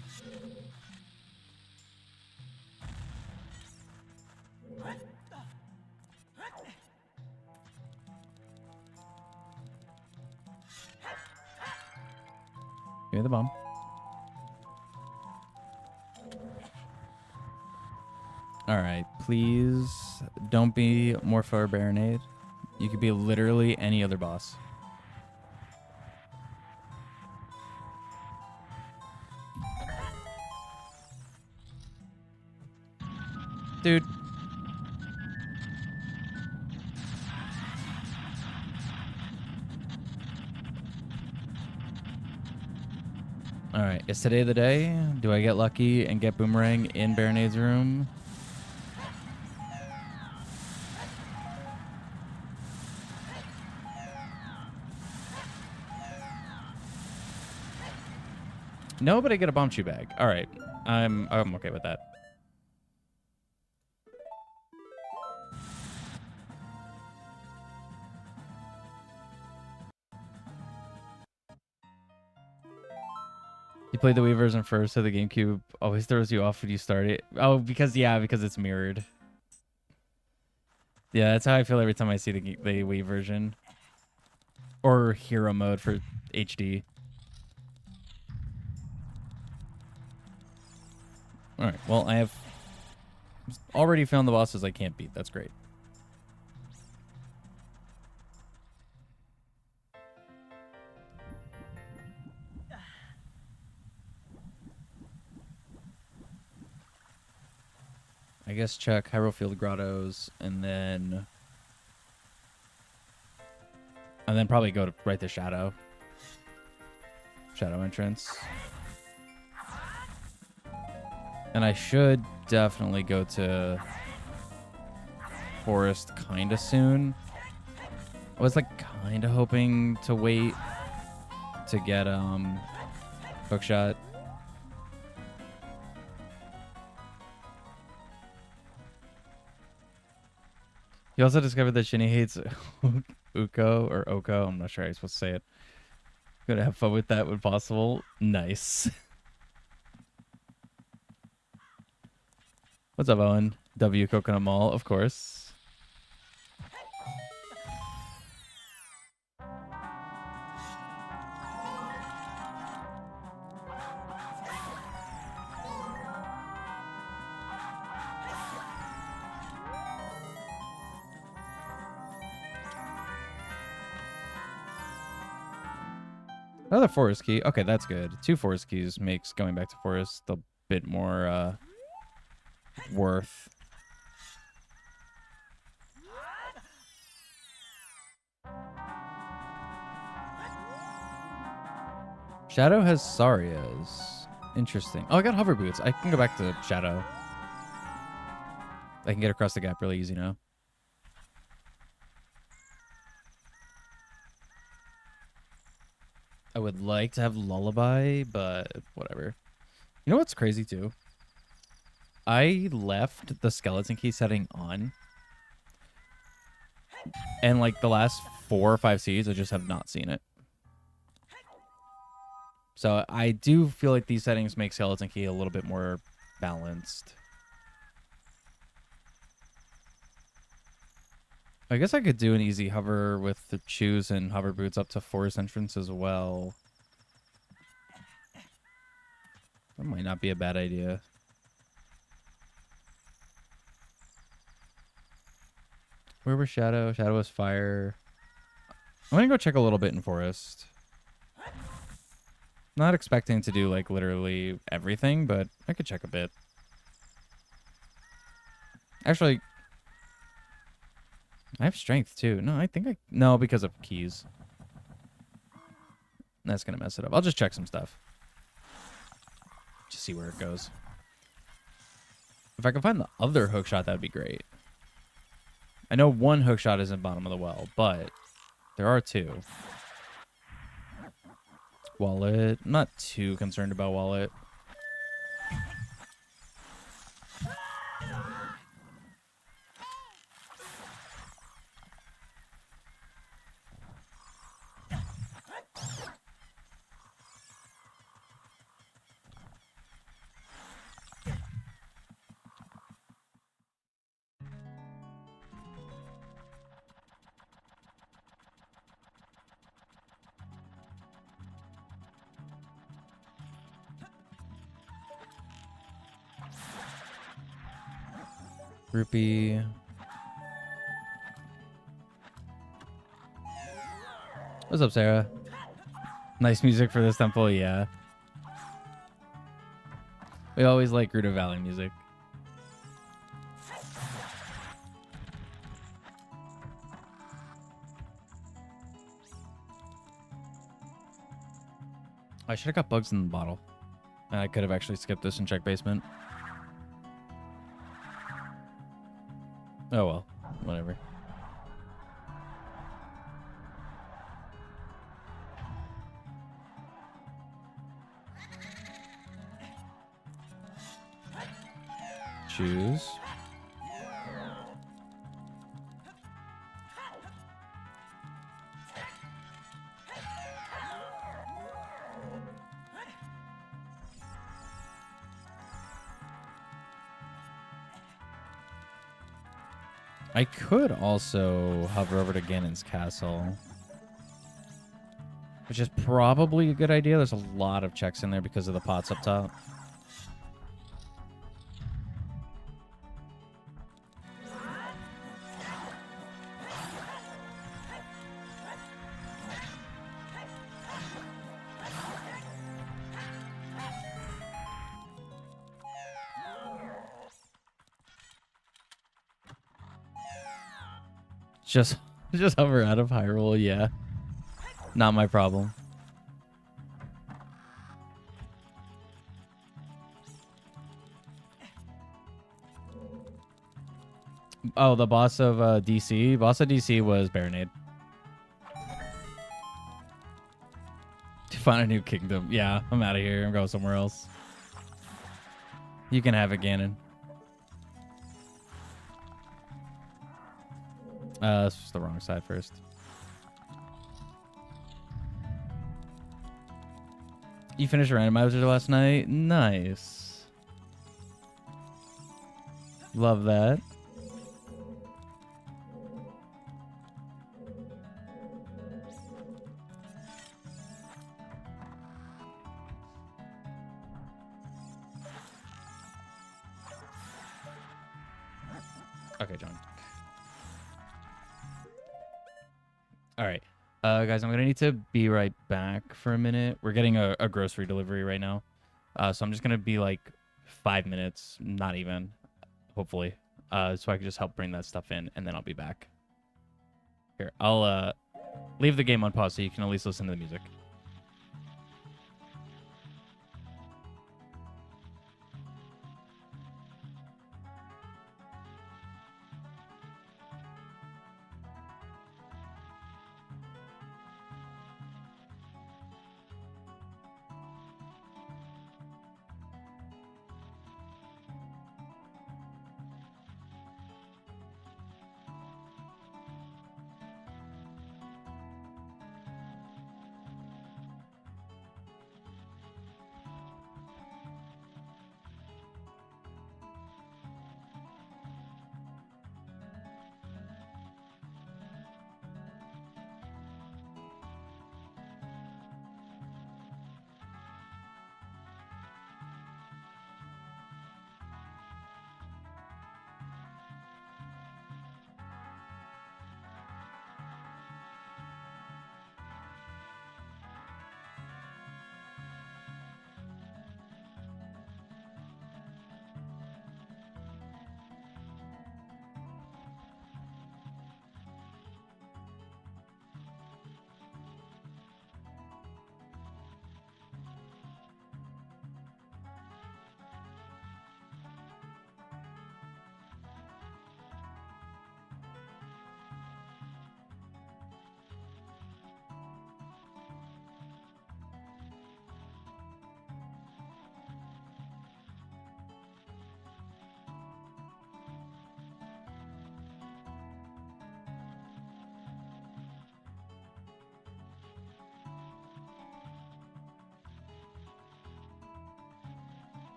Give me the bomb. Alright, please don't be Morpho or Baronade. You could be literally any other boss. Dude. Alright, is today the day? Do I get lucky and get Boomerang in Baronade's room? No, but I get a bomb chew bag. Alright, I'm okay with that. You played the Wii version first, so the GameCube always throws you off when you start it. Oh, because it's mirrored. Yeah, that's how I feel every time I see the Wii version. Or hero mode for HD. Alright, well, I have already found the bosses I can't beat. That's great. I guess check Hyrule Field Grottos and then probably go to right to Shadow entrance. And I should definitely go to Forest kind of soon. I was like kind of hoping to wait to get Hookshot. You also discovered that Shinny hates Uko or Oko. I'm not sure how you're supposed to say it. Gonna have fun with that when possible. Nice. What's up, Owen? W Coconut Mall, of course. Another forest key. Okay, that's good. 2 forest keys makes going back to forest a bit more worth. Shadow has Sarias. Interesting. Oh, I got hover boots. I can go back to Shadow. I can get across the gap really easy now. I would like to have Lullaby, but whatever. You know what's crazy too? I left the skeleton key setting on. And like the last 4 or 5 seeds, I just have not seen it. So I do feel like these settings make skeleton key a little bit more balanced. I guess I could do an easy hover with the shoes and hover boots up to forest entrance as well. That might not be a bad idea. Where was Shadow? Shadow was fire. I'm gonna go check a little bit in forest. Not expecting to do like literally everything, but I could check a bit. Actually, I have strength too. No, I think no, because of keys. That's gonna mess it up. I'll just check some stuff. Just see where it goes. If I can find the other hookshot, that'd be great. I know one hookshot is in bottom of the well, but there are 2. wallet. I'm not too concerned about wallet. Rupee. What's up, Sarah? Nice music for this temple, yeah. We always like Gerudo Valley music. I should have got bugs in the bottle. And I could have actually skipped this and checked basement. Oh well, whatever. Choose. I could also hover over to Ganon's castle, which is probably a good idea. There's a lot of checks in there because of the pots up top. Just hover out of Hyrule, yeah. Not my problem. Oh, the boss of DC? Boss of DC was Baronade. To find a new kingdom. Yeah, I'm out of here. I'm going somewhere else. You can have it, Ganon. That's just the wrong side first. You finished Randomizer last night? Nice. Love that. Okay, John. All right. Guys, I'm going to need to be right back for a minute. We're getting a grocery delivery right now. So I'm just going to be like 5 minutes, not even, hopefully. So I can just help bring that stuff in, and then I'll be back. Here, I'll leave the game on pause so you can at least listen to the music.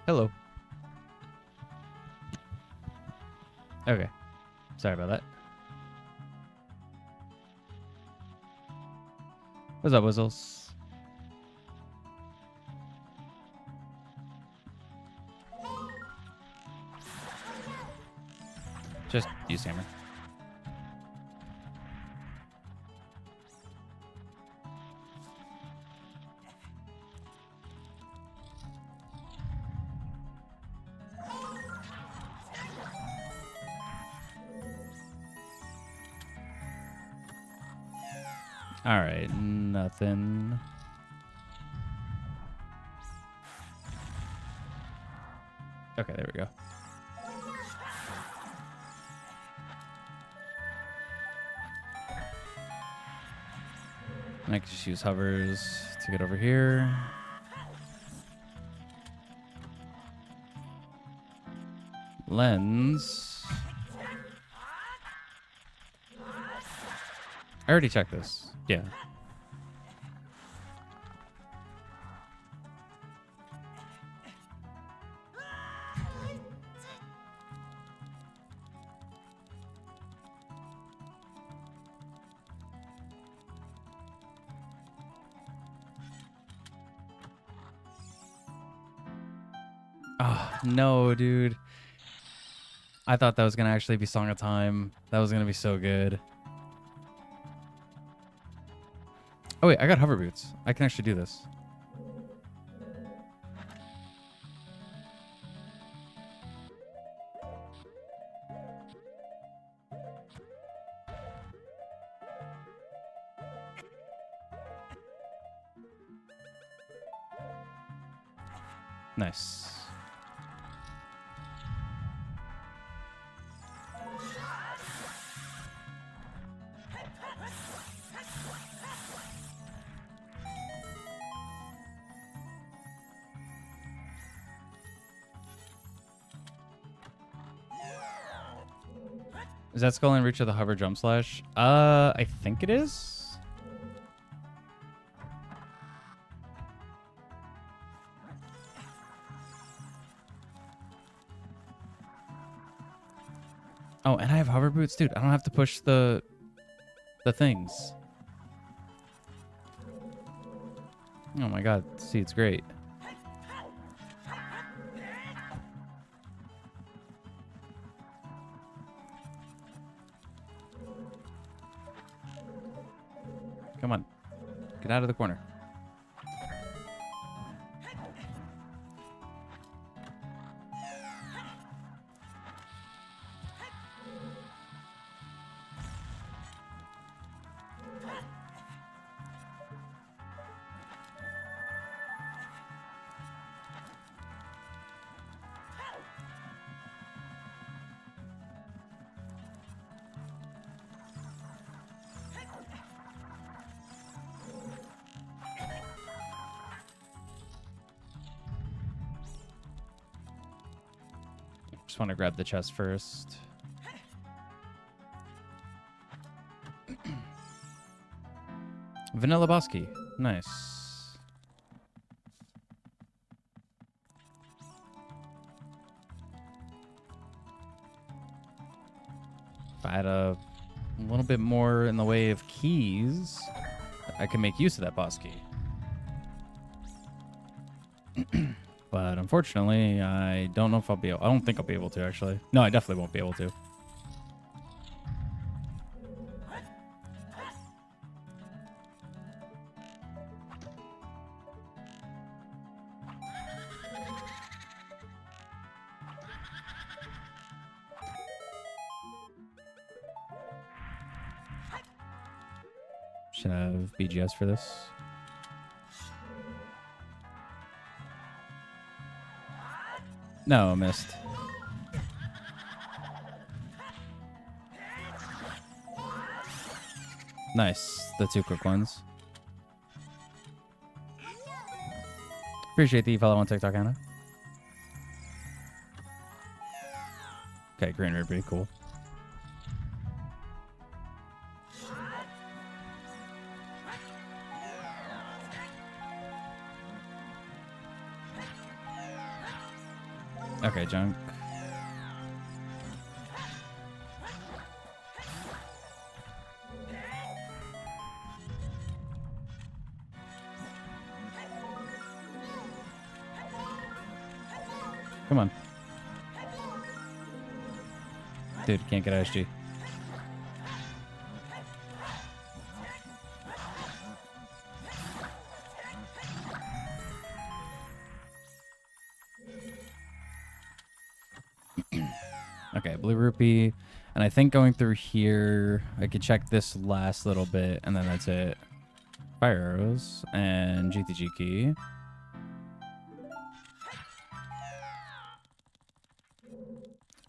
Hello. Okay. Sorry about that. What's up, Whistles? Just use hammer. All right, nothing. Okay, there we go. And I can just use hovers to get over here. Lens. I already checked this. Yeah. Oh, no, dude. I thought that was going to actually be Song of Time. That was going to be so good. Oh, wait, I got hover boots. I can actually do this. Nice. Is that skull in reach of the hover jump slash? I think it is. Oh, and I have hover boots, dude. I don't have to push the things. Oh my god, see, it's great. Come on. Get out of the corner. Just want to grab the chest first. Vanilla Bosky. Nice. If I had a little bit more in the way of keys, I can make use of that boss key. But unfortunately, I don't know if I'll be able... I don't think I'll be able to, actually. No, I definitely won't be able to. Should have BGS for this. No, I missed. Nice. The two quick ones. Appreciate the follow on TikTok, Anna. Okay, green red, pretty cool. Okay, junk. Come on. Dude, can't get ISG. Okay, blue rupee. And I think going through here, I could check this last little bit, and then that's it. Fire arrows and GTG key.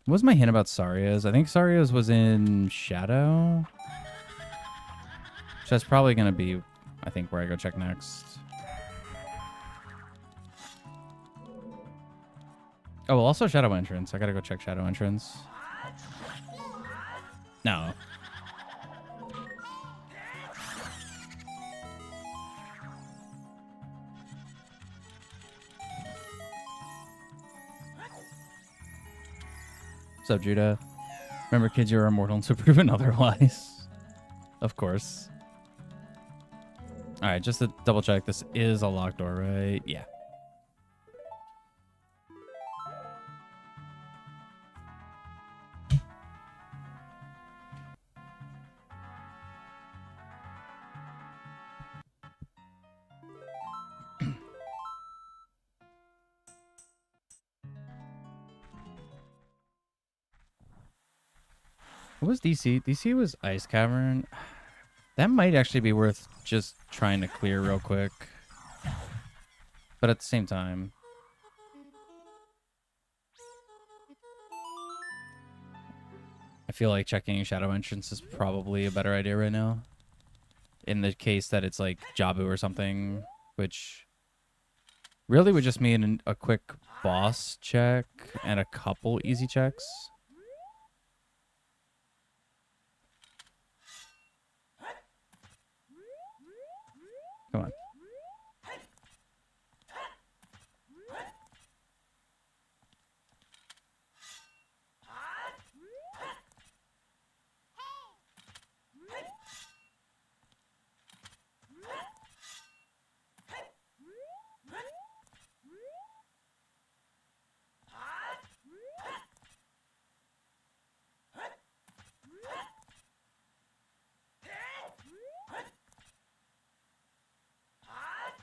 What was my hint about Saria's? I think Saria's was in Shadow. So that's probably going to be, I think, where I go check next. Oh, well, also Shadow Entrance. I got to go check Shadow Entrance. No. What's up, Judah? Remember, kids, you're immortal until proven otherwise. Of course. All right, just to double check, this is a locked door, right? Yeah. What was DC? DC was Ice Cavern. That might actually be worth just trying to clear real quick. But at the same time, I feel like checking Shadow Entrance is probably a better idea right now. In the case that it's like Jabu or something, which really would just mean a quick boss check and a couple easy checks. Come on.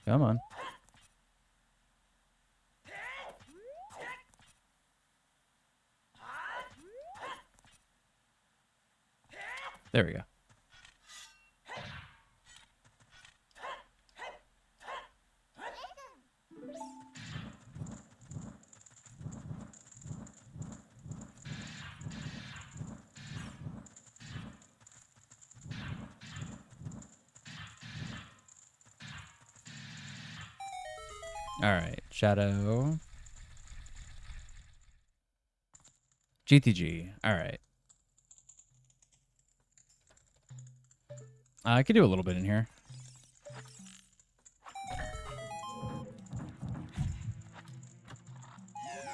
Come on. There we go. All right, Shadow. GTG. All right. I could do a little bit in here.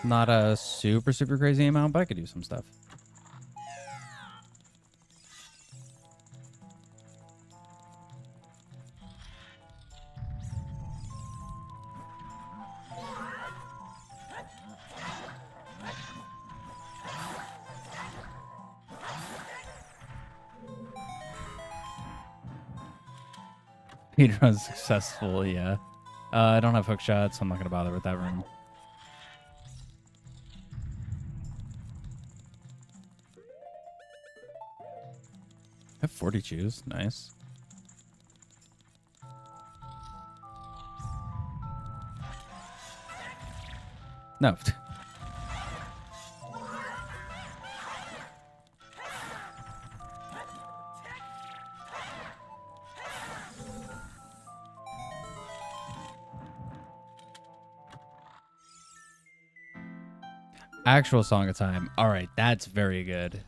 Not a super crazy amount, but I could do some stuff. Speedrun successful, yeah. I don't have hook shots, so I'm not going to bother with that room. I have 40 chews. Nice. No. Actual Song of Time. All right, that's very good.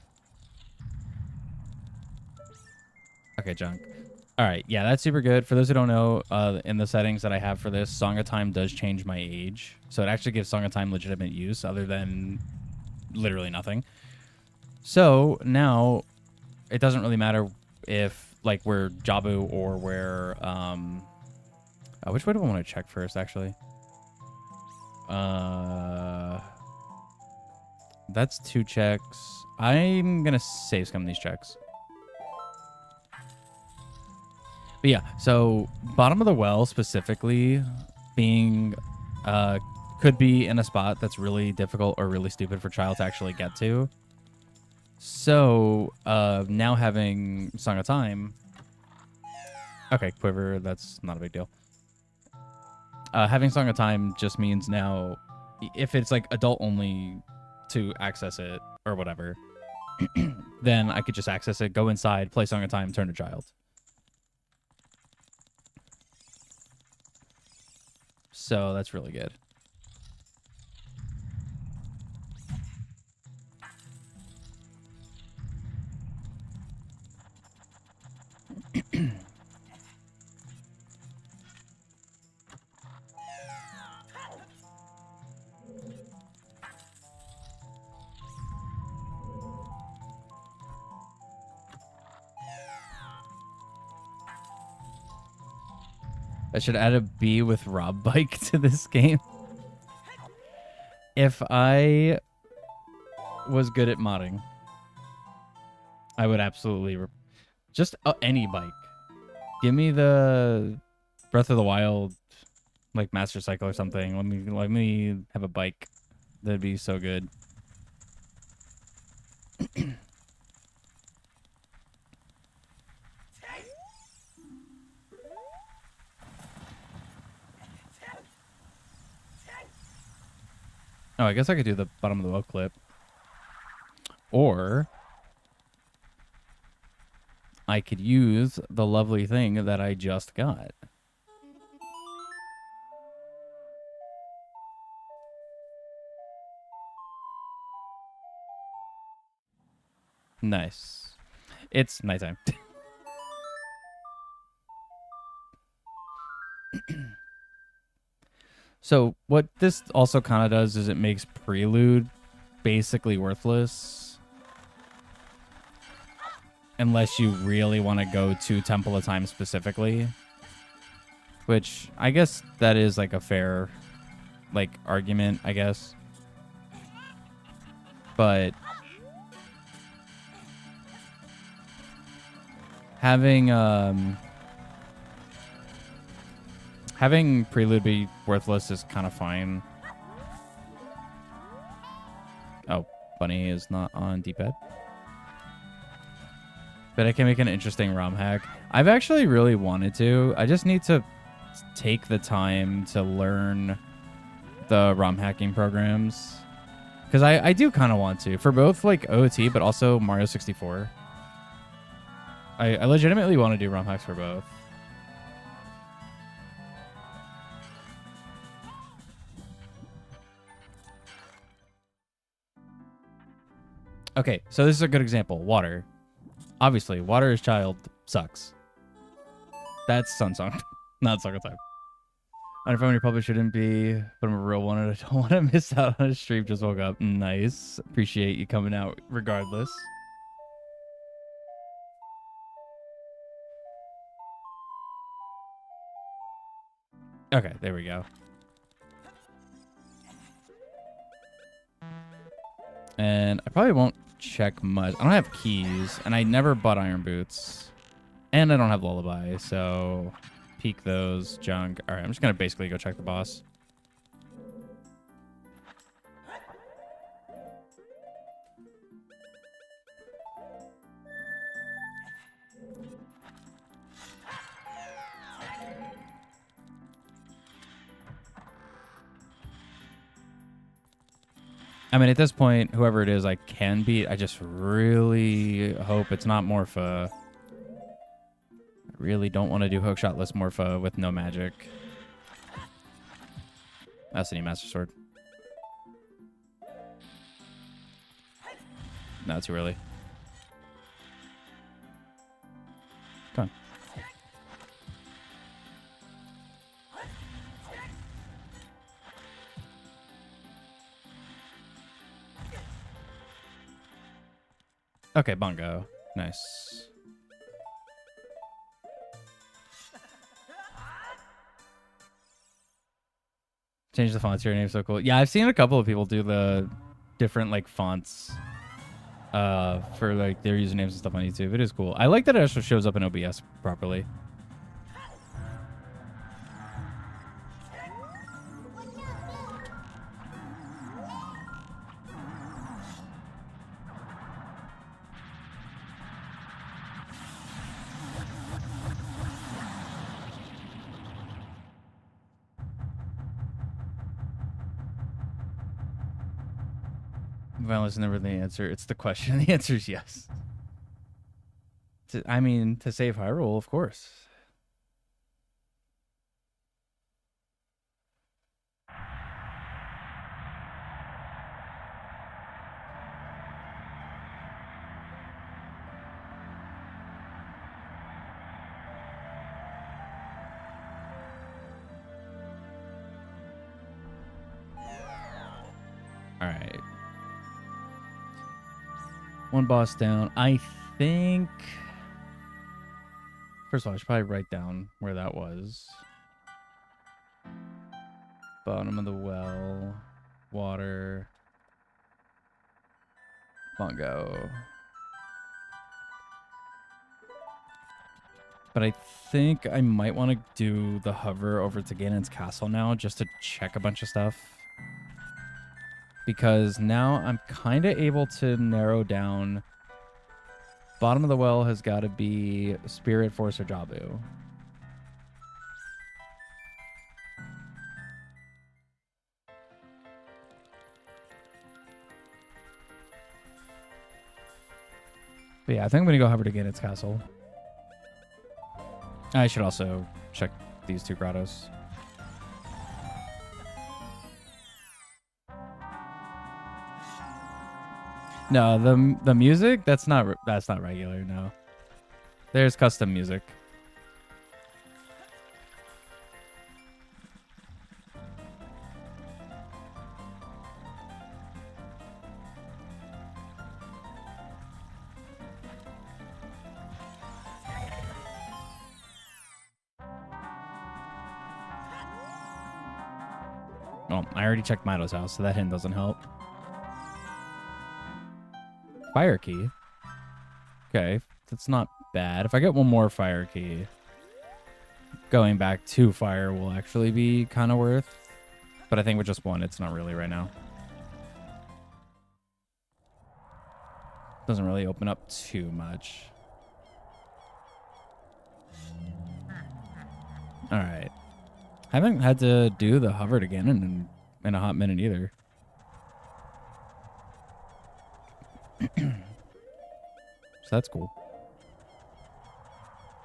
Okay, junk. All right, yeah, that's super good. For those who don't know, in the settings that I have for this, Song of Time does change my age. So it actually gives Song of Time legitimate use other than literally nothing. So now it doesn't really matter if like we're Jabu or we're which way do I want to check first actually? That's 2 checks. I'm gonna save scum these checks. But yeah, so bottom of the well specifically being could be in a spot that's really difficult or really stupid for child to actually get to. So now having Song of Time. Okay, Quiver, that's not a big deal. Having Song of Time just means now if it's like adult only to access it or whatever, then I could just access it, go inside, play Song of Time, turn to child. So that's really good. I should add a B with Rob Bike to this game. If I was good at modding, I would absolutely just any bike. Give me the Breath of the Wild, like Master Cycle or something. Let me have a bike. That'd be so good. Oh, I guess I could do the bottom of the well clip. Or I could use the lovely thing that I just got. Nice. It's nighttime. So what this also kind of does is it makes Prelude basically worthless. Unless you really want to go to Temple of Time specifically. Which I guess that is like a fair like argument, I guess. But having Prelude be worthless is kind of fine. Oh, Bunny is not on D-pad. But I can make an interesting ROM hack. I've actually really wanted to. I just need to take the time to learn the ROM hacking programs. Because I do kind of want to. For both like OOT, but also Mario 64. I legitimately want to do ROM hacks for both. Okay, so this is a good example. Water. Obviously, Water is Child sucks. That's Sun Song, not Song of Time. On your phone, you probably shouldn't be, but I'm a real one and I don't want to miss out on a stream. Just woke up. Nice. Appreciate you coming out regardless. Okay, there we go. And I probably won't check much. I don't have keys, and I never bought iron boots. And I don't have lullaby, so peek those, junk. All right, I'm just going to basically go check the boss. I mean, at this point, whoever it is I can beat, I just really hope it's not Morpha. I really don't want to do hookshotless Morpha with no magic. That's the new Master Sword. No, too early. Come on. Okay, bongo. Nice. Change the fonts. Your name's so cool. Yeah, I've seen a couple of people do the different like fonts for like their usernames and stuff on YouTube. It is cool. I like that it actually shows up in OBS properly. Violence is never the answer. It's the question. The answer is yes. I mean, to save Hyrule, of course. All right. One boss down. I think... First of all, I should probably write down where that was. Bottom of the well. Water. Bongo. But I think I might want to do the hover over to Ganon's castle now just to check a bunch of stuff. Because now I'm kind of able to narrow down... Bottom of the well has got to be Spirit, Force, or Jabu. But yeah, I think I'm going to go hover to Ganon's castle. I should also check these two grottos. No, the music that's not regular. No, there's custom music. Well, I already checked Milo's house, so that hint doesn't help. Fire key. Okay, that's not bad. If I get one more fire key, going back to fire will actually be kind of worth. But I think with just one, it's not really right now. Doesn't really open up too much. All right. Haven't had to do the hovered again in a hot minute either. So that's cool.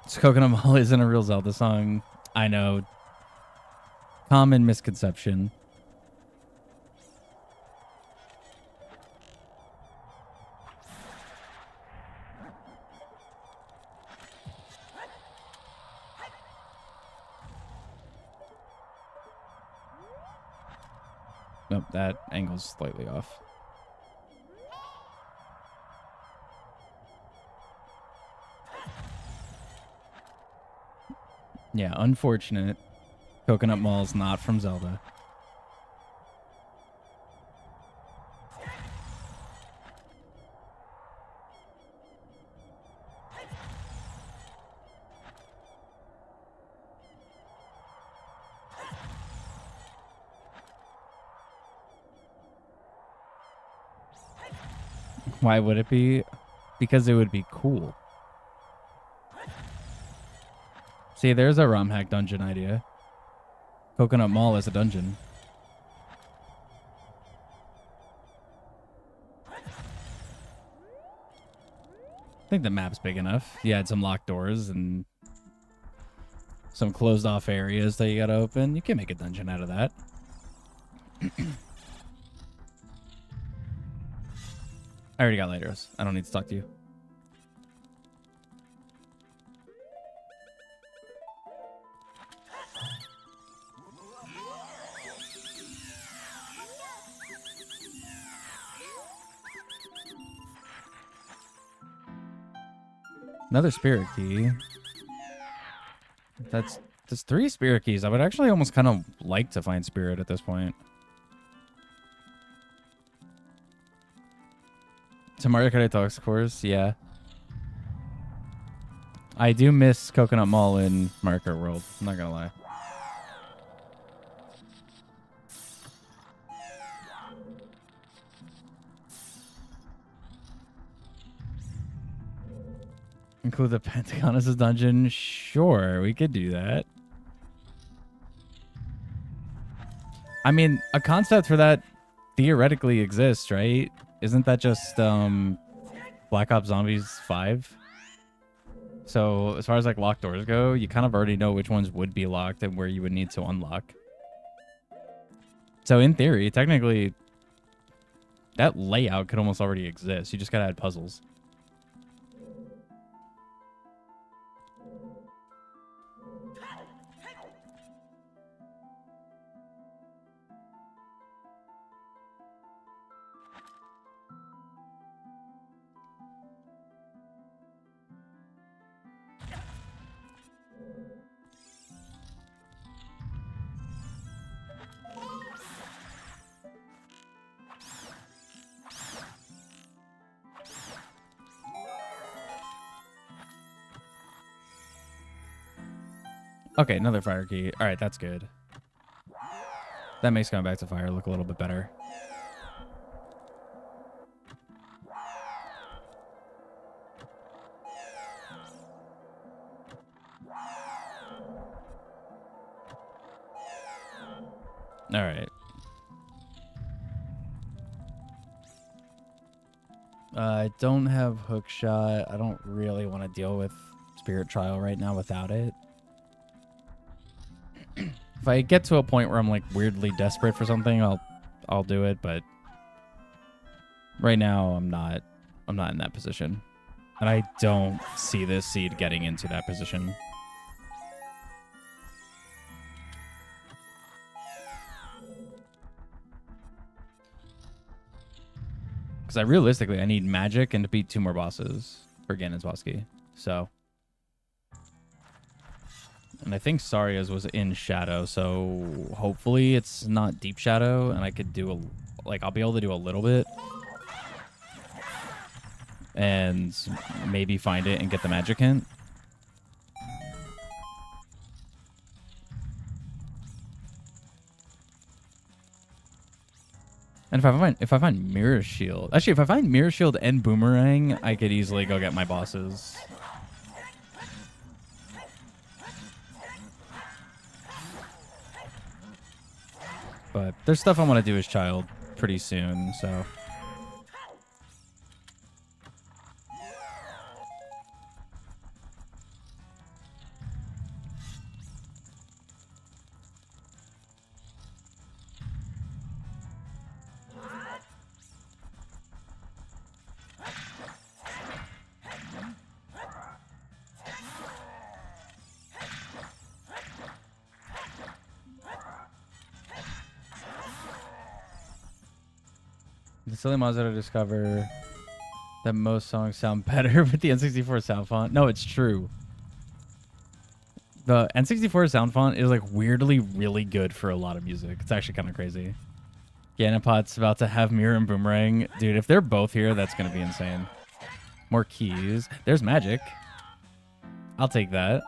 So Coconut Mall isn't a real Zelda song. I know. Common misconception. Nope, that angle's slightly off. Yeah, unfortunate. Coconut Mall's not from Zelda. Why would it be? Because it would be cool. See, there's a ROM hack dungeon idea. Coconut Mall is a dungeon. I think the map's big enough. You had some locked doors and some closed off areas that you gotta open. You can make a dungeon out of that. I already got lighters. I don't need to talk to you. Another spirit key. That's 3 spirit keys. I would actually almost kind of like to find spirit at this point. To Mario Kart Talks course, yeah. I do miss Coconut Mall in Mario Kart World. I'm not gonna lie. Include the Pentagon as a dungeon? Sure, we could do that. I mean, a concept for that theoretically exists, right? Isn't that just Black Ops Zombies 5? So as far as like locked doors go, you kind of already know which ones would be locked and where you would need to unlock. So in theory, technically, that layout could almost already exist. You just gotta add puzzles. Okay, another fire key. All right, that's good. That makes going back to fire look a little bit better. All right. I don't have hook shot. I don't really want to deal with Spirit Trial right now without it. If I get to a point where I'm like weirdly desperate for something, I'll do it, but right now I'm not in that position. And I don't see this seed getting into that position. Because I need magic and to beat 2 more bosses for Ganon's boss key. So, and I think Saria's was in Shadow, so hopefully it's not Deep Shadow, and I could do I'll be able to do a little bit, and maybe find it and get the magic hint. And if I find Mirror Shield, actually, if I find Mirror Shield and Boomerang, I could easily go get my bosses. But there's stuff I want to do as Child pretty soon, so. The silly mods that I discover that most songs sound better with the N64 sound font. No, it's true. The N64 sound font is like weirdly really good for a lot of music. It's actually kind of crazy. Ganapot's about to have Mirror and Boomerang. Dude, if they're both here, that's going to be insane. More keys. There's magic. I'll take that.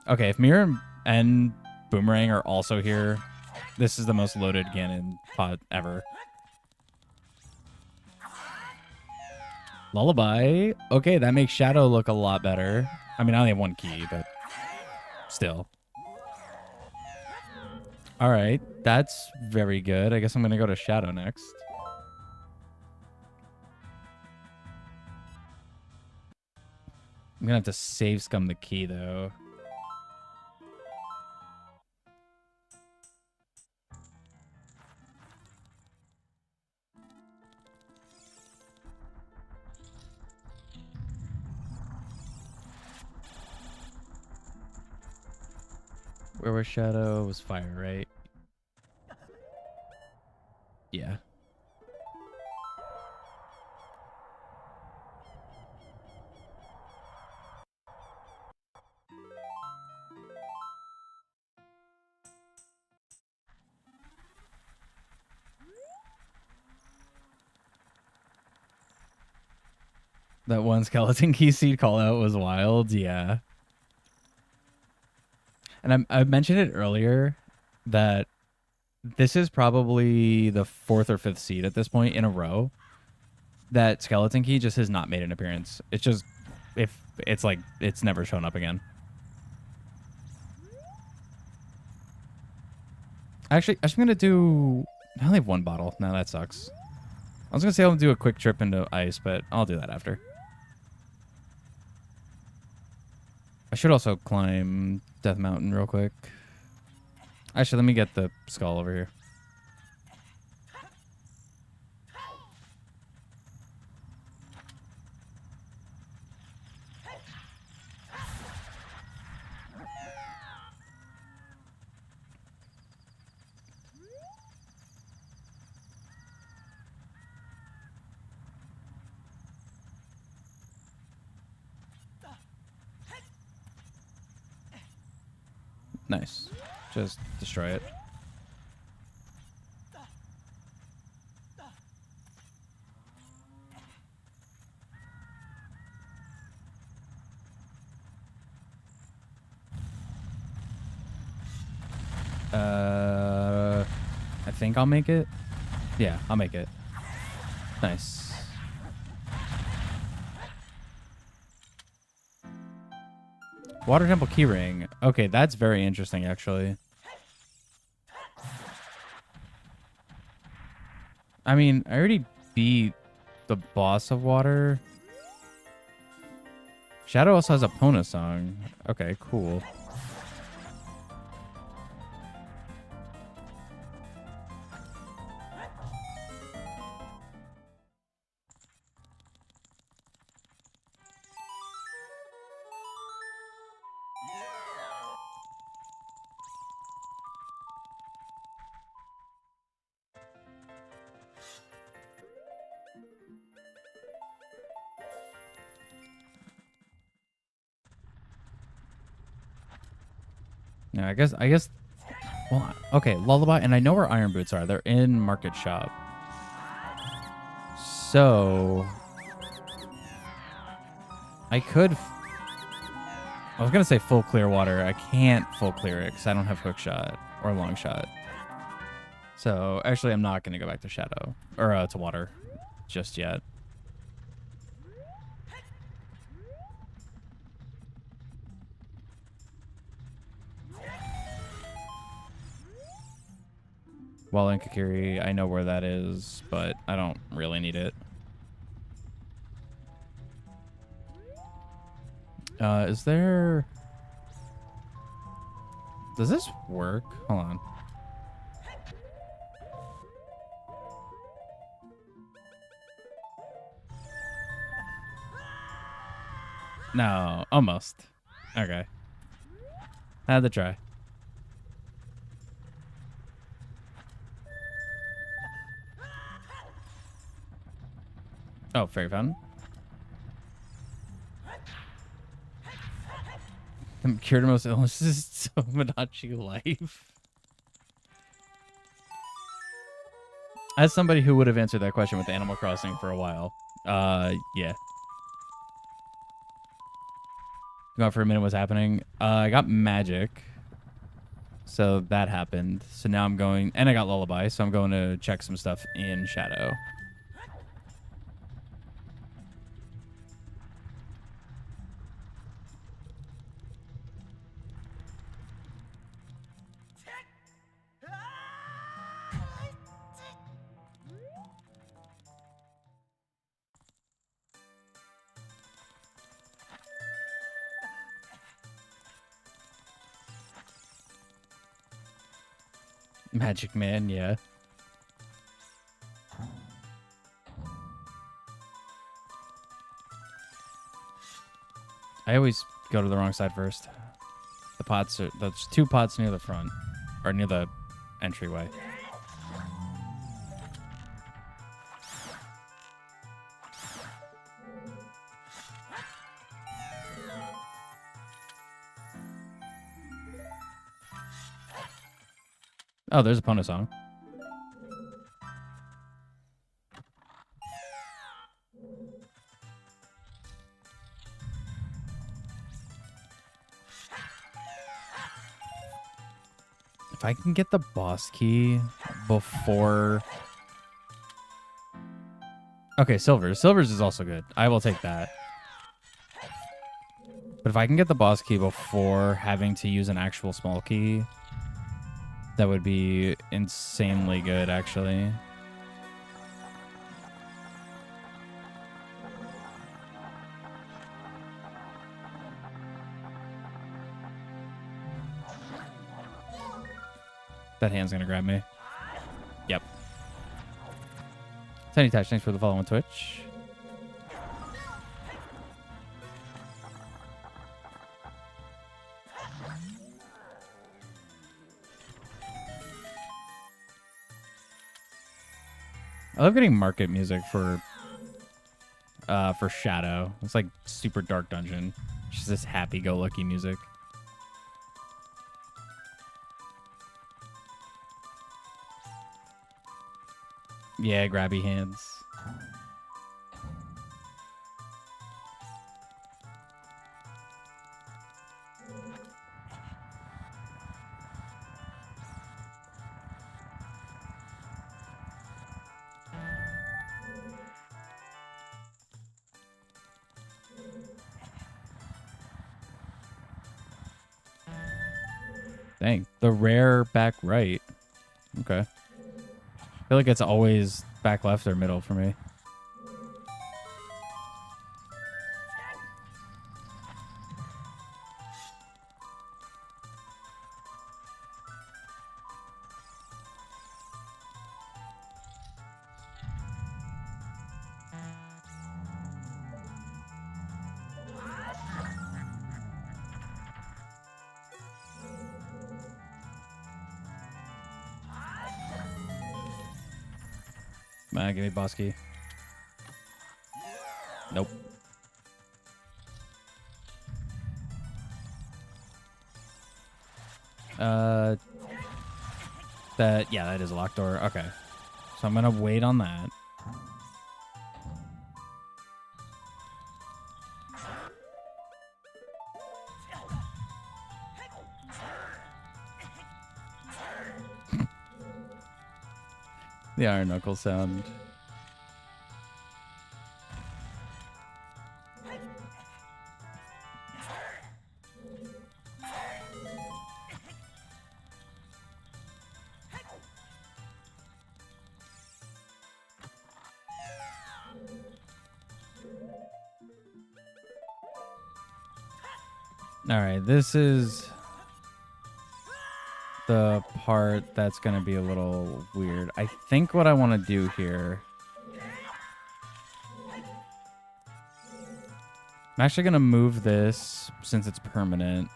Okay, if Mirror and Boomerang are also here, this is the most loaded Ganon pod ever. Lullaby. Okay, that makes Shadow look a lot better. I mean, I only have 1 key, but still. All right, that's very good. I guess I'm going to go to Shadow next. I'm going to have to save scum the key, though. Where was Shadow? Was fire, right? Yeah. That one skeleton key seed call out was wild. Yeah. And I mentioned it earlier that this is probably the 4th or 5th seed at this point in a row that skeleton key just has not made an appearance. It's just, if it's like, it's never shown up again. Actually, I'm going to do, I only have 1 bottle. No, that sucks. I was going to say I'll do a quick trip into ice, but I'll do that after. I should also climb Death Mountain real quick. Actually, let me get the skull over here. Nice. Just destroy it. I think I'll make it. Yeah, I'll make it. Nice. Water Temple keyring. Okay, that's very interesting, actually. I mean, I already beat the boss of water. Shadow also has a Pona song. Okay, cool. Yeah, I guess. Well, okay, Lullaby, and I know where Iron Boots are. They're in Market Shop. So I could. I was gonna say full clear water. I can't full clear it because I don't have hook shot or long shot. So actually, I'm not gonna go back to Shadow or to water just yet. While in Kakiri, I know where that is, but I don't really need it. Is there... Does this work? Hold on. No, almost. Okay. Had to try. Oh, Fairy Fountain. I'm cured of most illnesses, so Tomodachi life. As somebody who would have answered that question with Animal Crossing for a while, yeah. Going for a minute, what's happening? I got magic, so that happened. So now I'm going, and I got Lullaby, so I'm going to check some stuff in Shadow. Magic Man, yeah. I always go to the wrong side first. The pots are... There's 2 pots near the front. Or near the entryway. Oh, there's a Pona song. If I can get the boss key before... Okay, silvers. Silvers is also good. I will take that. But if I can get the boss key before having to use an actual small key, that would be insanely good, actually. That hand's gonna grab me. Yep. Tiny Touch, thanks for the follow on Twitch. I love getting market music for Shadow. It's like super dark dungeon. Just this happy-go-lucky music. Yeah, grabby hands. Dang, the rare back right. Okay. I feel like it's always back left or middle for me. Give me boss key. Nope. That is a locked door. Okay. So I'm gonna wait on that. The iron knuckle sound. All right, this is the part that's going to be a little weird. I think what I want to do here... I'm actually going to move this since it's permanent.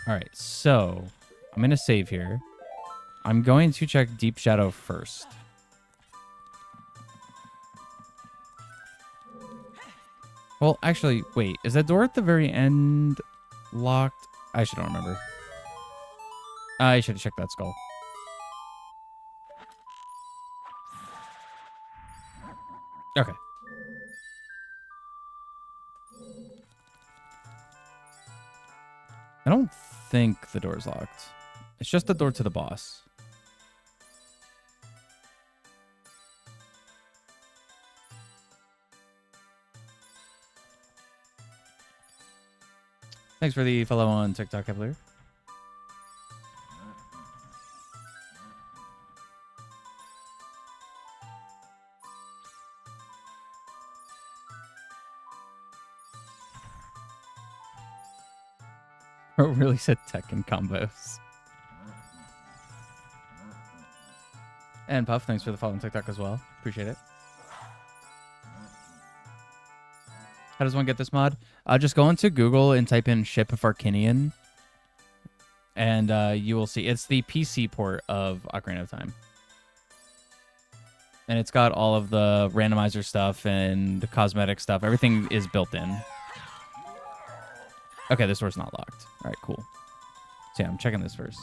All right, so I'm going to save here. I'm going to check Deep Shadow first. Well, actually, wait. Is that door at the very end locked? I don't remember. I should have checked that skull. Okay. I don't think the door's locked. It's just the door to the boss. Thanks for the follow on TikTok, Cavalier. Or really said Tekken combos. And Puff, thanks for the follow on TikTok as well. Appreciate it. How does one get this mod? Just go into Google and type in Ship of Arcinian. And you will see. It's the PC port of Ocarina of Time. And it's got all of the randomizer stuff and the cosmetic stuff. Everything is built in. Okay, this door's not locked. All right, cool. So yeah, I'm checking this first.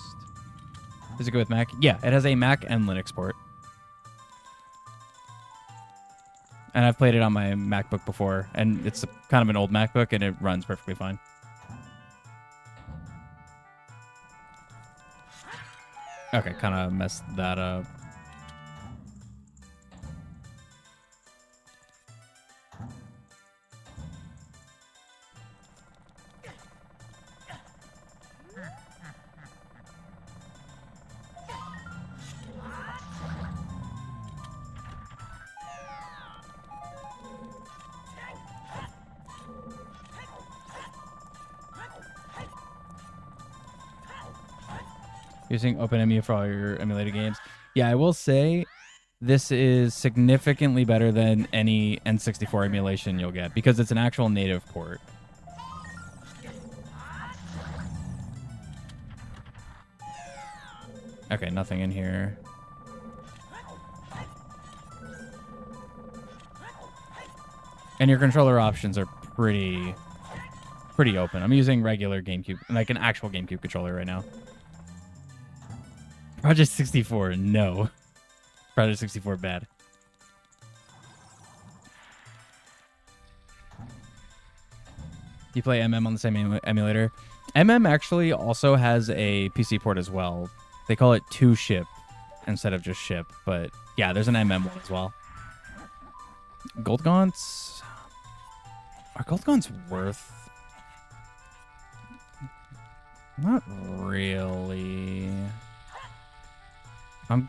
Is it good with Mac? Yeah, it has a Mac and Linux port. And I've played it on my MacBook before, and it's kind of an old MacBook, and it runs perfectly fine. Okay, kind of messed that up. Using OpenEMU for all your emulated games. Yeah, I will say this is significantly better than any N64 emulation you'll get because it's an actual native port. Okay, nothing in here. And your controller options are pretty open. I'm using regular GameCube, like an actual GameCube controller right now. Project 64, no. Project 64, bad. You play MM on the same emulator? MM actually also has a PC port as well. They call it 2-ship instead of just ship. But yeah, there's an MM one as well. Gold Gaunts? Are Gold Gaunts worth? Not really. I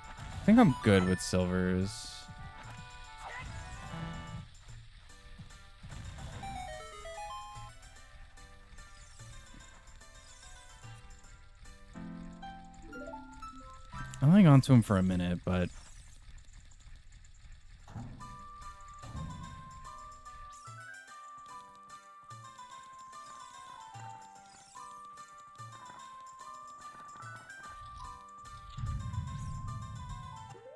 think I'm good with silvers. I'll hang on to him for a minute, but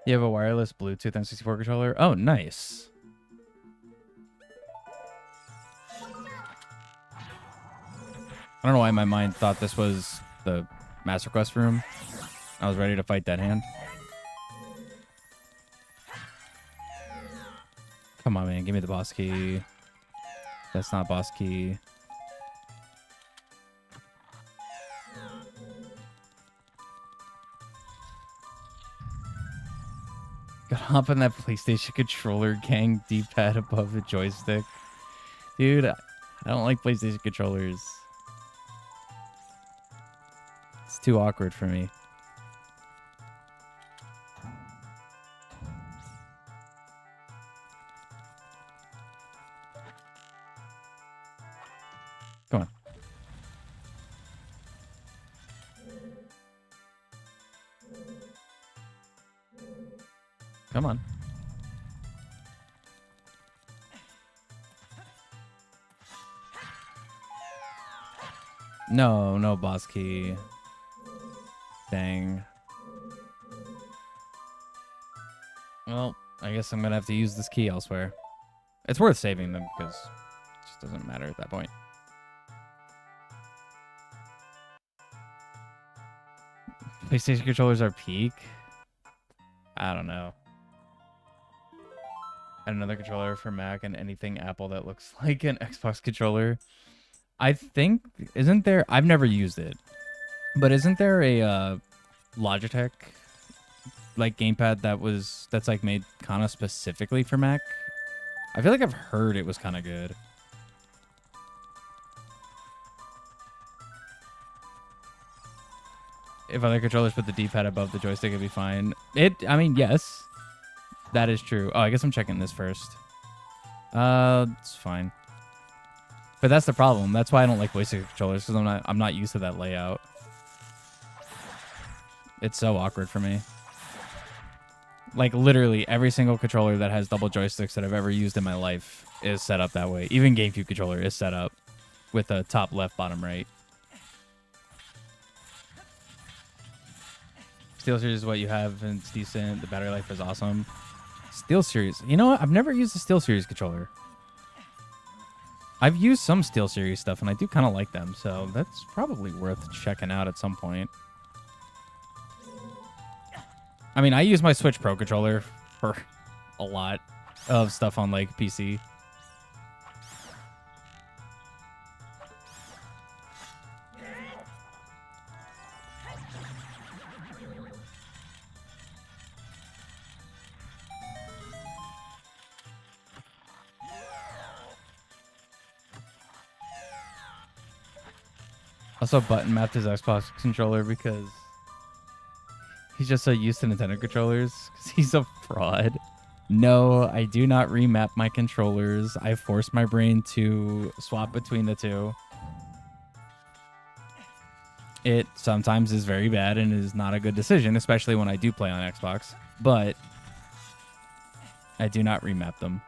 you have a wireless Bluetooth N64 controller? Oh, nice. I don't know why my mind thought this was the Master Quest room. I was ready to fight that hand. Come on, man. Give me the boss key. That's not boss key. Gotta hop on that PlayStation controller, gang. D-pad above the joystick. Dude, I don't like PlayStation controllers. It's too awkward for me. Come on. Come on. No, no boss key. Dang. Well, I guess I'm gonna have to use this key elsewhere. It's worth saving them because it just doesn't matter at that point. PlayStation controllers are peak? I don't know. And another controller for Mac and anything Apple that looks like an Xbox controller. I think, isn't there, I've never used it, but isn't there a Logitech like gamepad that's like made kind of specifically for Mac? I feel like I've heard it was kind of good. If other controllers put the D-pad above the joystick, it'd be fine. I mean, yes. That is true. Oh, I guess I'm checking this first. It's fine. But that's the problem. That's why I don't like joystick controllers, because I'm not used to that layout. It's so awkward for me. Like, literally, every single controller that has double joysticks that I've ever used in my life is set up that way. Even GameCube controller is set up with a top left, bottom right. SteelSeries is what you have, and it's decent. The battery life is awesome. SteelSeries. You know what? I've never used a SteelSeries controller. I've used some SteelSeries stuff, and I do kind of like them, so that's probably worth checking out at some point. I mean, I use my Switch Pro controller for a lot of stuff on like PC. Also button mapped his Xbox controller because he's just so used to Nintendo controllers because he's a fraud. No, I do not remap my controllers. I force my brain to swap between the two. It sometimes is very bad and is not a good decision, especially when I do play on Xbox. But I do not remap them.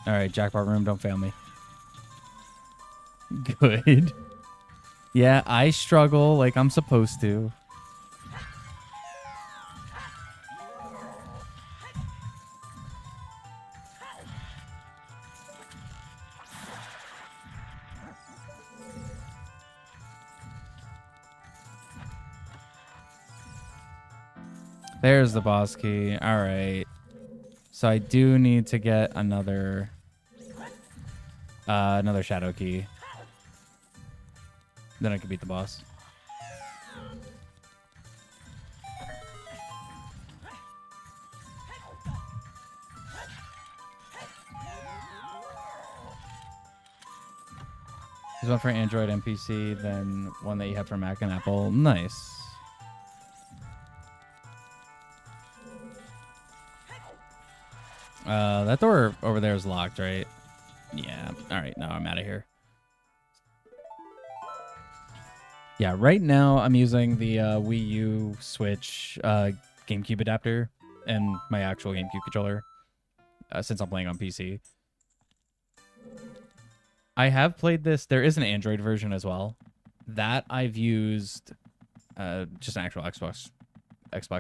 All right, jackpot room, don't fail me. Good. Yeah, I struggle like I'm supposed to. There's the boss key. All right. So I do need to get another shadow key. Then I can beat the boss. There's one for Android and PC, then one that you have for Mac and Apple. Nice. That door over there is locked, right? Yeah. All right. Now I'm out of here. Yeah. Right now I'm using the Wii U Switch GameCube adapter and my actual GameCube controller since I'm playing on PC. I have played this. There is an Android version as well. That I've used just an actual Xbox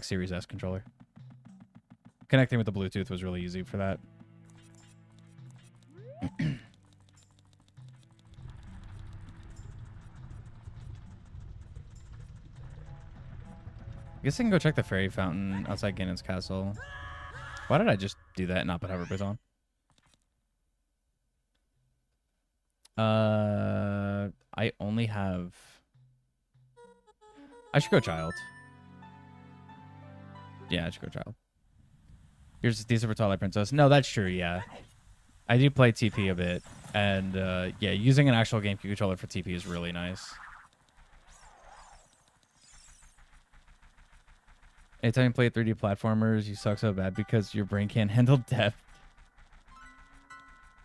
Series S controller. Connecting with the Bluetooth was really easy for that. I guess I can go check the fairy fountain outside Ganon's castle. Why did I just do that and not put hoverboots on? I only have... I should go child. Yeah, I should go child. Here's a decent for Twilight Princess. No, that's true, yeah. I do play TP a bit. And, yeah, using an actual GameCube controller for TP is really nice. Anytime you play 3D platformers, you suck so bad because your brain can't handle depth.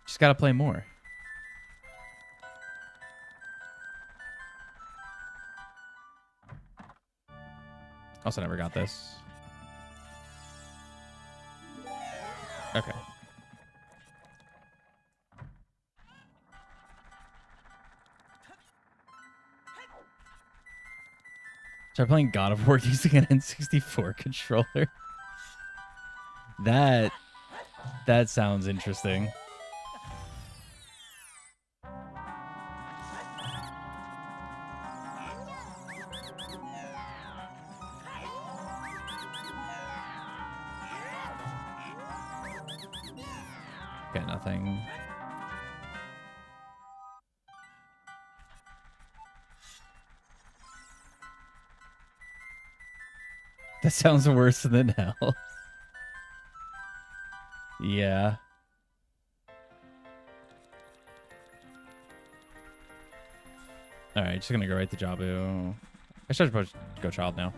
Just gotta play more. Also never got this. Okay. Try playing God of War using an N64 controller. That sounds interesting. Okay, nothing. That sounds worse than hell. Yeah. Alright, just gonna go right to Jabu. I should probably go child now.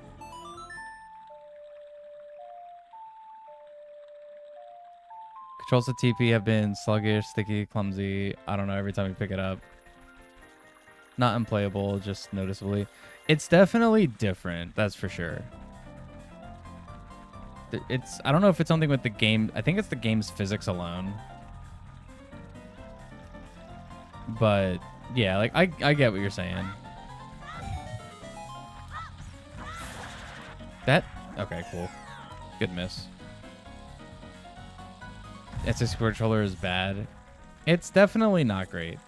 Controls of TP have been sluggish, sticky, clumsy. I don't know, every time you pick it up. Not unplayable, just noticeably. It's definitely different, that's for sure. I don't know if it's something with the game. I think it's the game's physics alone. But yeah, like I get what you're saying. Okay, cool. Good miss. N64 controller is bad. It's definitely not great.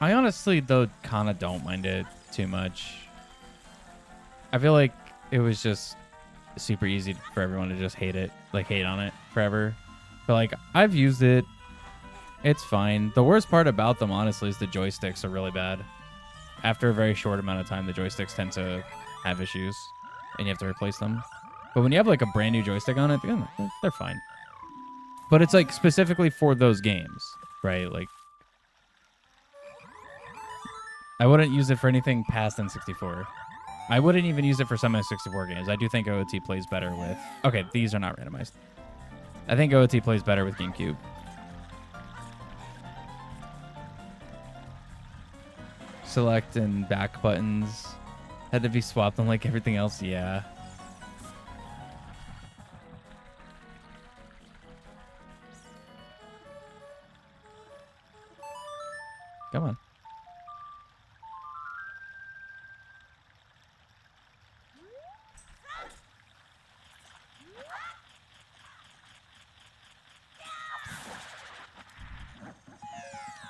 I honestly, though, kind of don't mind it too much. I feel like it was just super easy for everyone to just hate it, like hate on it forever. But like, I've used it. It's fine. The worst part about them, honestly, is the joysticks are really bad. After a very short amount of time, the joysticks tend to have issues, and you have to replace them. But when you have like a brand new joystick on it, they're fine. But it's like specifically for those games, right? Like, I wouldn't use it for anything past N64. I wouldn't even use it for some N64 games. I do think OOT plays better with... Okay, these are not randomized. I think OOT plays better with GameCube. Select and back buttons had to be swapped on like everything else. Yeah. Come on.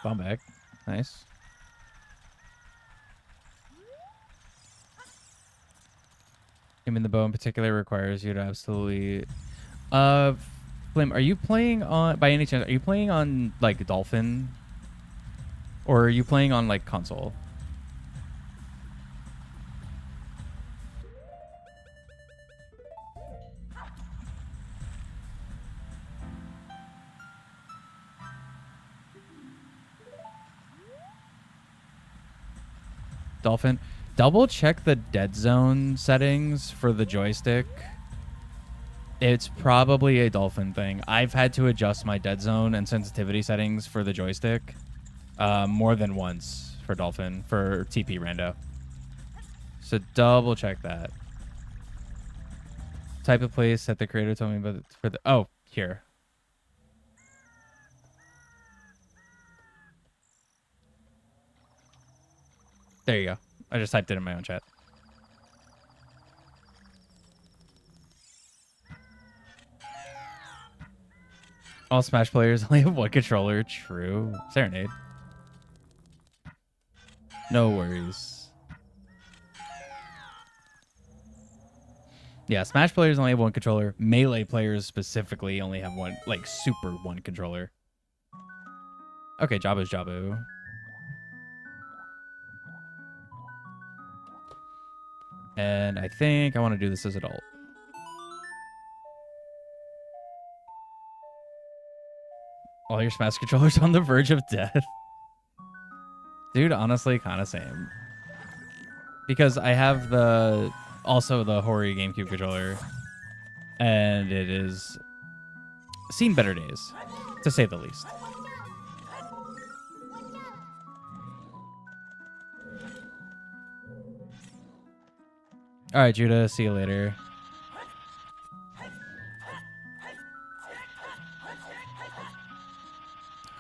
Bomb bag. Nice. I mean, the bow in particular requires you to absolutely... Flim, are you playing on... By any chance, are you playing on, like, Dolphin? Or are you playing on, like, console? Dolphin. Double check the dead zone settings for the joystick. It's probably a Dolphin thing. I've had to adjust my dead zone and sensitivity settings for the joystick more than once for Dolphin, for TP Rando. So double check that. Type of place that the creator told me about for the... Oh, here. There you go. I just typed it in my own chat. All Smash players only have one controller. True. Serenade. No worries. Yeah, Smash players only have one controller. Melee players specifically only have one, like, super one controller. Okay, Jabu's Jabu. And I think I want to do this as adult. All your Smash controllers on the verge of death. Dude, honestly, kind of same. Because I have also the Hori GameCube controller. And it is seen better days, to say the least. All right, Judah, see you later.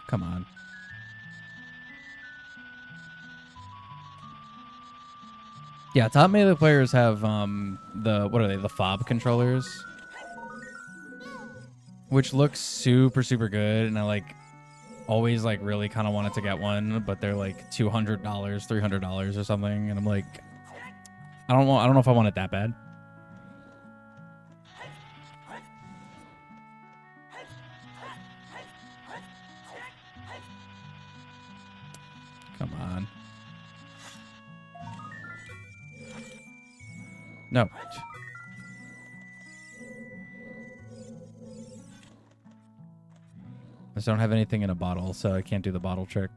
Come on. Yeah, top melee players have what are they? The fob controllers, which looks super good, and I like always like really kind of wanted to get one, but they're like $200, $300 or something, and I'm like, I don't know if I want it that bad. Come on. No. I just don't have anything in a bottle, so I can't do the bottle trick.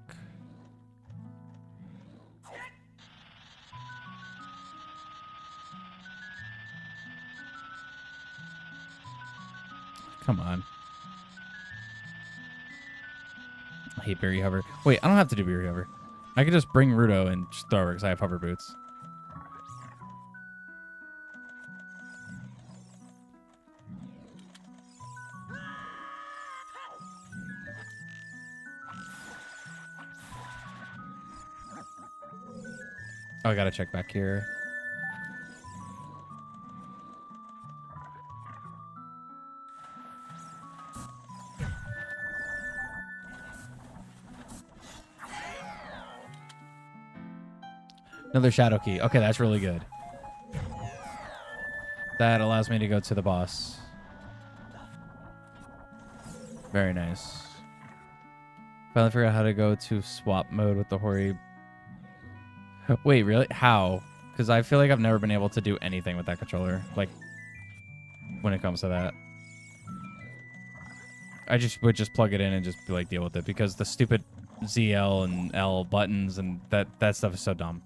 Come on. I hate Berry Hover. Wait, I don't have to do Berry Hover. I could just bring Rudo and just throw her because I have hover boots. Oh, I gotta check back here. Another shadow key. Okay, that's really good. That allows me to go to the boss. Very nice. Finally figured out how to go to swap mode with the Hori. Wait, really? How? Because I feel like I've never been able to do anything with that controller. Like, when it comes to that. I would just plug it in and just like deal with it because the stupid ZL and L buttons and that stuff is so dumb.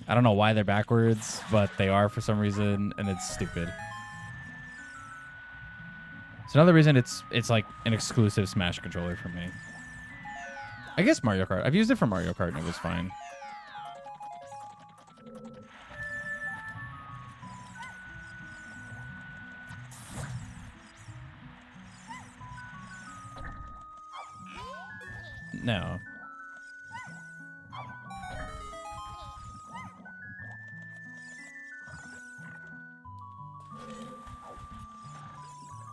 I don't know why they're backwards, but they are for some reason, and it's stupid. It's another reason it's like an exclusive Smash controller for me. I guess Mario Kart. I've used it for Mario Kart and it was fine. No.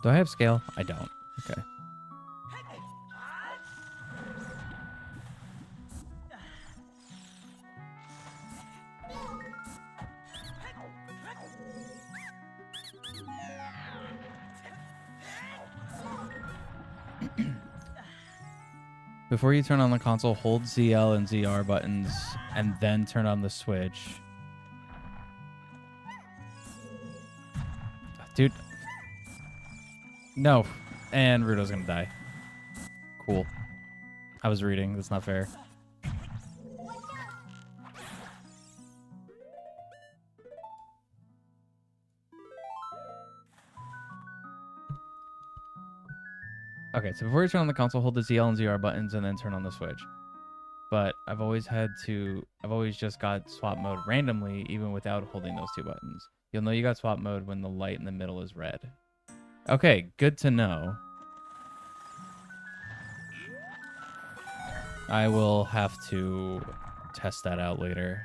Do I have scale? I don't. Okay. Before you turn on the console, hold ZL and ZR buttons and then turn on the Switch. Dude. No. And Rudo's gonna die. Cool. I was reading. That's not fair. Okay, so before you turn on the console, hold the ZL and ZR buttons and then turn on the Switch. But I've always just got swap mode randomly, even without holding those two buttons. You'll know you got swap mode when the light in the middle is red. Okay, good to know. I will have to test that out later.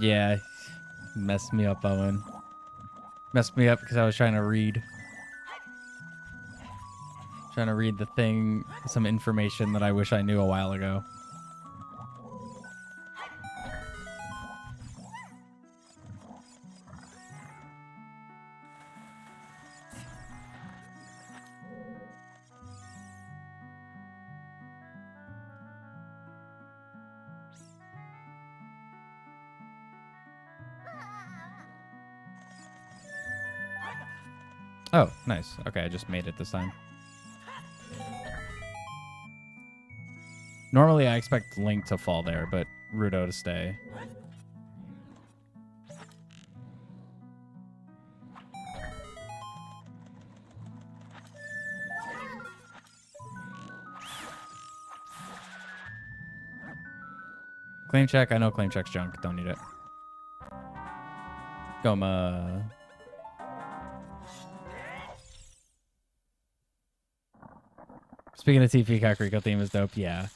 Yeah, messed me up, Owen. Messed me up because I was trying to read. Trying to read the thing, some information that I wish I knew a while ago. Oh, nice. Okay, I just made it this time. Normally, I expect Link to fall there, but Rudo to stay. Claim check. I know claim check's junk. Don't need it. Goma. Speaking of TP, Kakariko theme is dope. Yeah.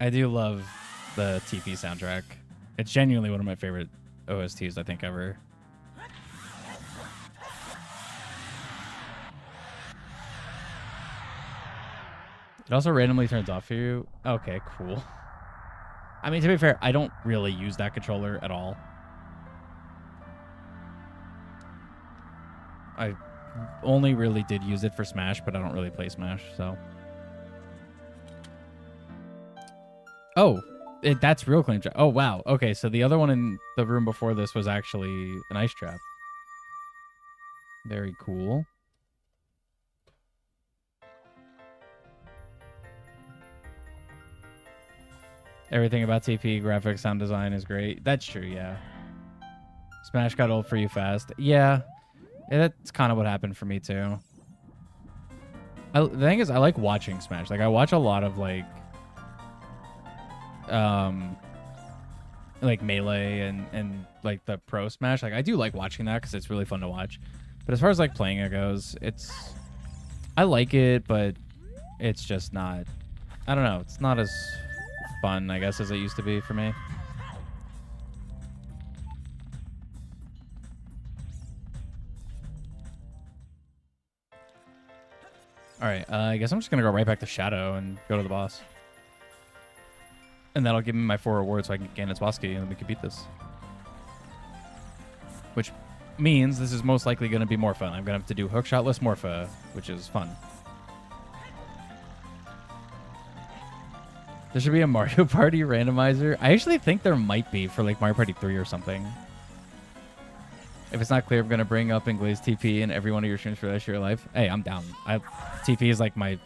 I do love the TP soundtrack. It's genuinely one of my favorite OSTs, I think, ever. It also randomly turns off for you. Okay, cool. I mean, to be fair, I don't really use that controller at all. I only really did use it for Smash, but I don't really play Smash, so. Oh, that's real claim trap. Oh, wow. Okay, so the other one in the room before this was actually an ice trap. Very cool. Everything about TP, graphics, sound design is great. That's true, yeah. Smash got old for you fast. Yeah. That's kind of what happened for me too. The thing is, I like watching Smash. Like, I watch a lot of like Melee and like the Pro Smash. Like, I do like watching that because it's really fun to watch. But as far as like playing it goes, I like it, but it's just not I don't know. It's not as fun, I guess, as it used to be for me. All right, I guess I'm just gonna go right back to Shadow and go to the boss. And that'll give me my 4 rewards so I can gain its boss key and we can beat this. Which means this is most likely going to be more fun. I'm going to have to do Hookshotless Morpha, which is fun. There should be a Mario Party randomizer. I actually think there might be for like Mario Party 3 or something. If it's not clear, I'm going to bring up Inglaze TP in every one of your streams for the rest of your life. Hey, I'm down. TP is like my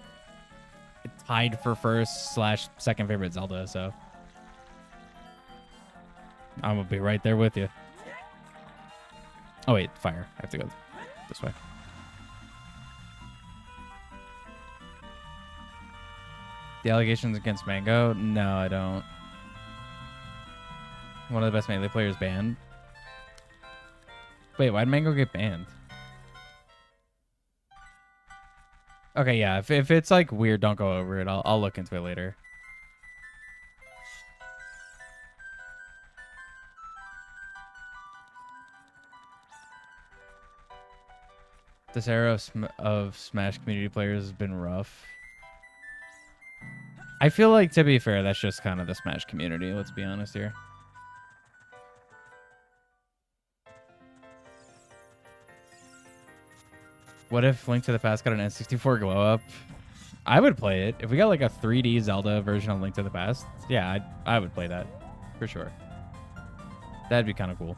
tied for first/second favorite Zelda, so I'm going to be right there with you. Oh, wait, fire. I have to go this way. The allegations against Mango? No, I don't. One of the best melee players banned. Wait, why did Mango get banned? Okay, yeah. If it's like weird, don't go over it. I'll look into it later. This era of Smash community players has been rough. I feel like, to be fair, that's just kind of the Smash community. Let's be honest here. What if Link to the Past got an N64 glow up? I would play it. If we got like a 3D Zelda version of Link to the Past, yeah, I would play that for sure. That'd be kind of cool.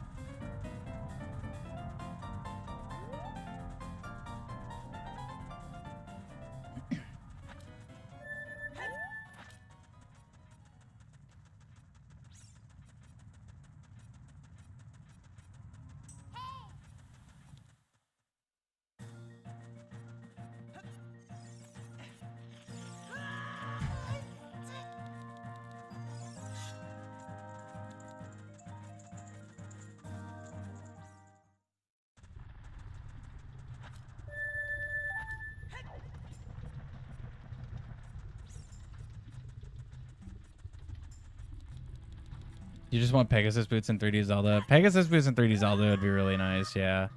You just want Pegasus boots in 3D Zelda? Pegasus boots in 3D Zelda would be really nice, yeah.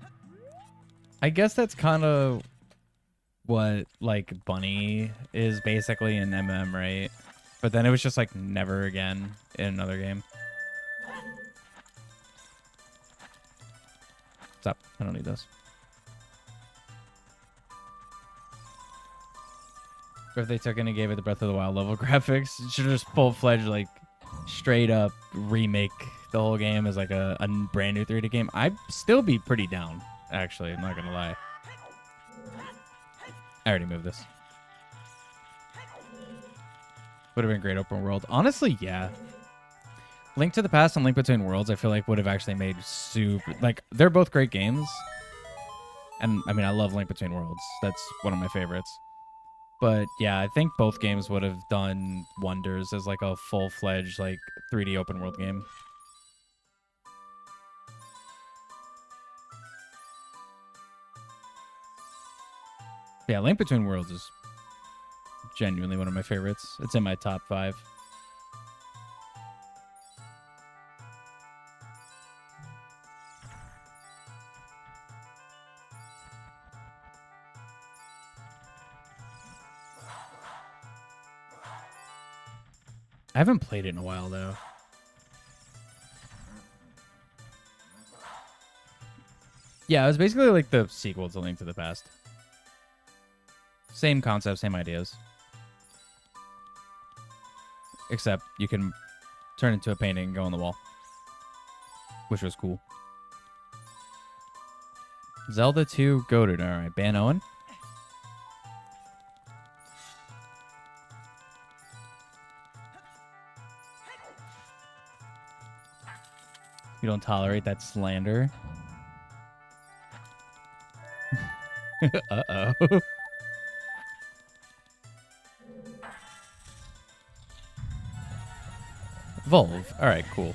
I guess that's kind of what, like, Bunny is basically in MM, right? But then it was just, like, never again in another game. Stop. I don't need this. Or if they took it and gave it the Breath of the Wild level graphics, it should just full-fledged, like, straight up remake the whole game as like a brand new 3D game. I'd still be pretty down, actually. I'm not gonna lie. I already moved this. Would have been great open world. Honestly, yeah. Link to the Past and Link Between Worlds, I feel like would have actually made super... Like, they're both great games. And, I mean, I love Link Between Worlds. That's one of my favorites. But yeah, I think both games would have done wonders as like a full-fledged like 3D open world game. Yeah, Link Between Worlds is genuinely one of my favorites. It's in my top 5. I haven't played it in a while, though. Yeah, it was basically like the sequel to Link to the Past. Same concept, same ideas. Except you can turn into a painting and go on the wall. Which was cool. Zelda 2 goated. Alright, ban Owen. You don't tolerate that slander. Uh-oh. Volve. All right, cool.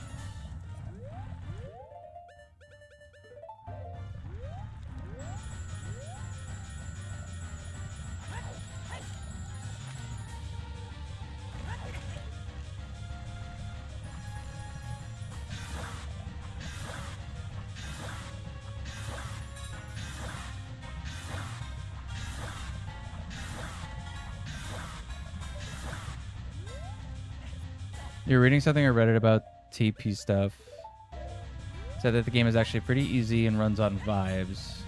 You're reading something I Reddit about TP stuff. Said that the game is actually pretty easy and runs on vibes.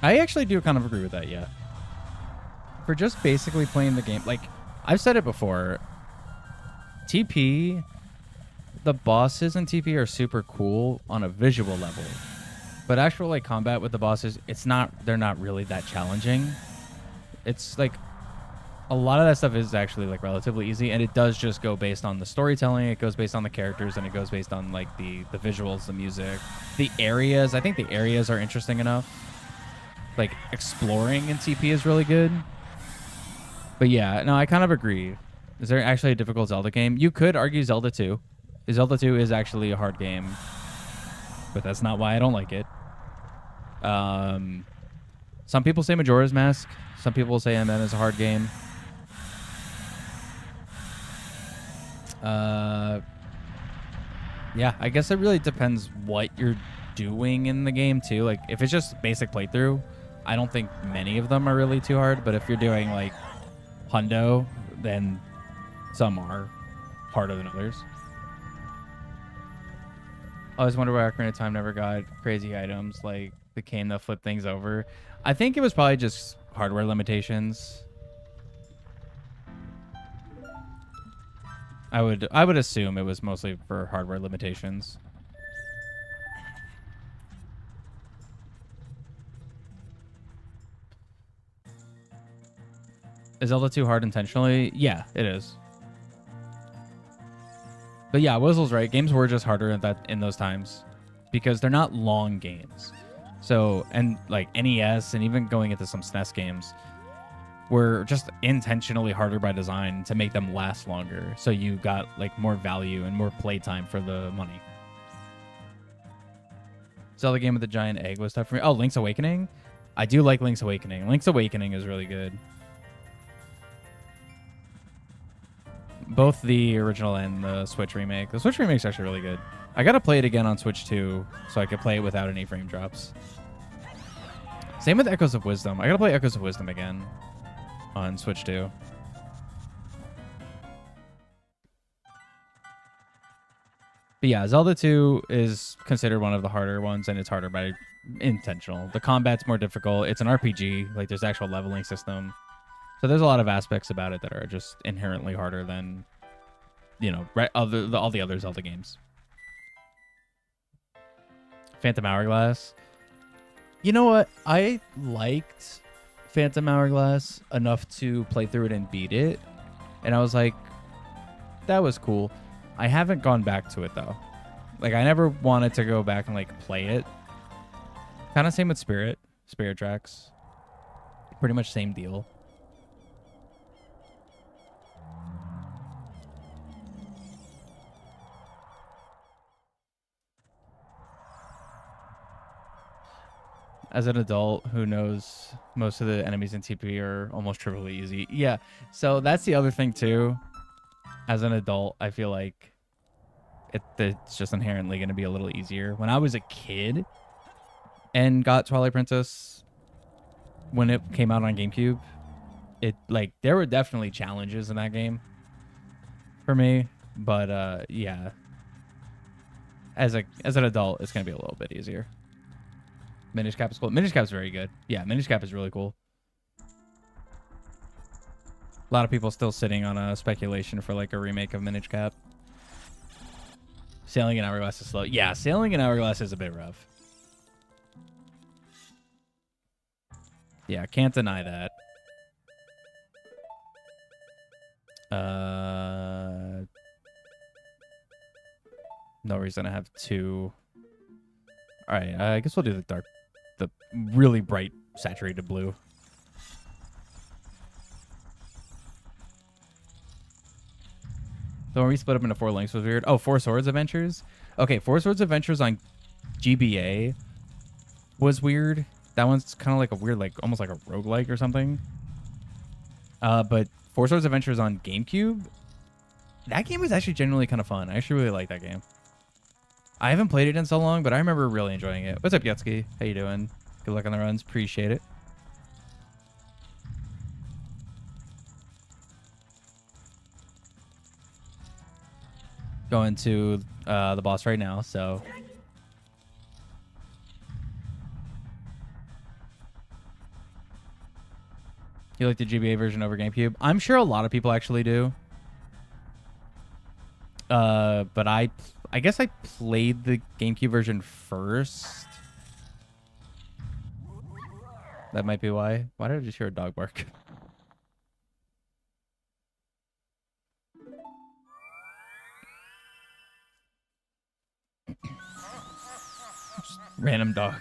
I actually do kind of agree with that, yeah. For just basically playing the game, like, I've said it before, TP, the bosses in TP are super cool on a visual level. But actual, like, combat with the bosses, they're not really that challenging. It's, like, a lot of that stuff is actually, like, relatively easy, and it does just go based on the storytelling, it goes based on the characters, and it goes based on, like, the visuals, the music. The areas, I think the areas are interesting enough. Like, exploring in TP is really good. But yeah, no, I kind of agree. Is there actually a difficult Zelda game? You could argue Zelda 2. Zelda 2 is actually a hard game, but that's not why I don't like it. Some people say Majora's Mask. Some people say MM is a hard game. Yeah, I guess it really depends what you're doing in the game too. Like, if it's just basic playthrough, I don't think many of them are really too hard. But if you're doing like Hundo, then some are harder than others. I always wonder why Ocarina of Time never got crazy items like the cane that flip things over. I think it was probably just hardware limitations. I would assume it was mostly for hardware limitations. Is Zelda too hard intentionally? Yeah, it is. But yeah, Wizzle's right. Games were just harder in those times because they're not long games. So, and like NES and even going into some SNES games were just intentionally harder by design to make them last longer. So you got like more value and more playtime for the money. Zelda game with the giant egg was tough for me. Oh, Link's Awakening? I do like Link's Awakening. Link's Awakening is really good. Both the original and the Switch remake. The Switch remake's actually really good. I gotta play it again on Switch 2 so I could play it without any frame drops. Same with Echoes of Wisdom. I gotta play Echoes of Wisdom again on Switch 2. But yeah, Zelda 2 is considered one of the harder ones, and it's harder by intentional. The combat's more difficult. It's an RPG. Like, there's actual leveling system. So there's a lot of aspects about it that are just inherently harder than, you know, all the other Zelda games. Phantom Hourglass. You know what? I liked Phantom Hourglass enough to play through it and beat it. And I was like, that was cool. I haven't gone back to it, though. Like, I never wanted to go back and, like, play it. Kind of same with Spirit Tracks. Pretty much same deal. As an adult who knows most of the enemies in TP are almost trivially easy. Yeah, so that's the other thing, too. As an adult, I feel like it's just inherently going to be a little easier. When I was a kid and got Twilight Princess, when it came out on GameCube, there were definitely challenges in that game for me. But, yeah. As an adult, it's going to be a little bit easier. Minish Cap is cool. Minish Cap is very good. Yeah, Minish Cap is really cool. A lot of people still sitting on a speculation for like a remake of Minish Cap. Sailing in Hourglass is slow. Yeah, Sailing in Hourglass is a bit rough. Yeah, can't deny that. No reason to have two. All right, I guess we'll do the really bright saturated blue. The one we split up into 4 links was weird. Oh, Four Swords Adventures? Okay, Four Swords Adventures on GBA was weird. That one's kind of like a weird, like almost like a roguelike or something. But Four Swords Adventures on GameCube, that game was actually genuinely kind of fun. I actually really like that game. I haven't played it in so long, but I remember really enjoying it. What's up, Yetsuki? How you doing? Good luck on the runs. Appreciate it. Going to the boss right now, so. You like the GBA version over GameCube? I'm sure a lot of people actually do. But I guess I played the GameCube version first. That might be why. Why did I just hear a dog bark? Just random dog.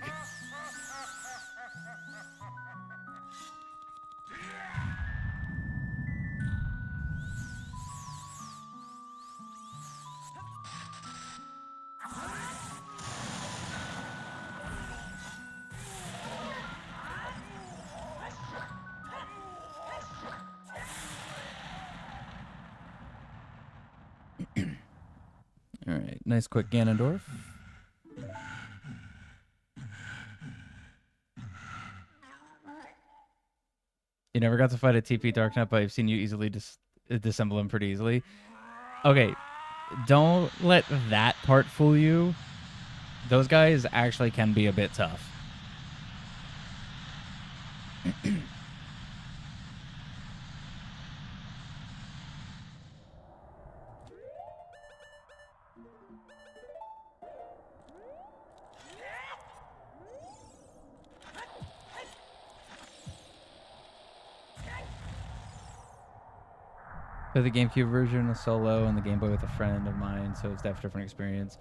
All right, nice quick Ganondorf. You never got to fight a TP Dark Knight, but I've seen you easily disassemble him pretty easily. Okay, don't let that part fool you. Those guys actually can be a bit tough. For the GameCube version of Solo and the Game Boy with a friend of mine, so it's definitely a different experience.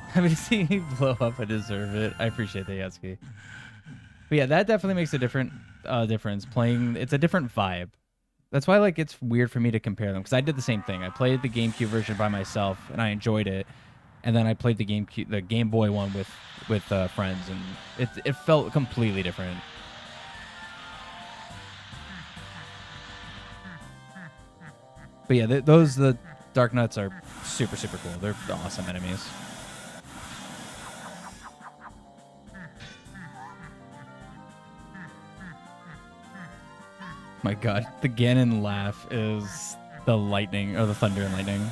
Happy to see you blow up. I deserve it. I appreciate that, Yatsuki. But yeah, that definitely makes a different difference. Playing, it's a different vibe. That's why like it's weird for me to compare them, because I did the same thing. I played the GameCube version by myself and I enjoyed it, and then I played the Game Boy one with friends, and it felt completely different. But yeah, the Dark Nuts are super, super cool. They're awesome enemies. My god, the Ganon laugh is the lightning, or the thunder and lightning.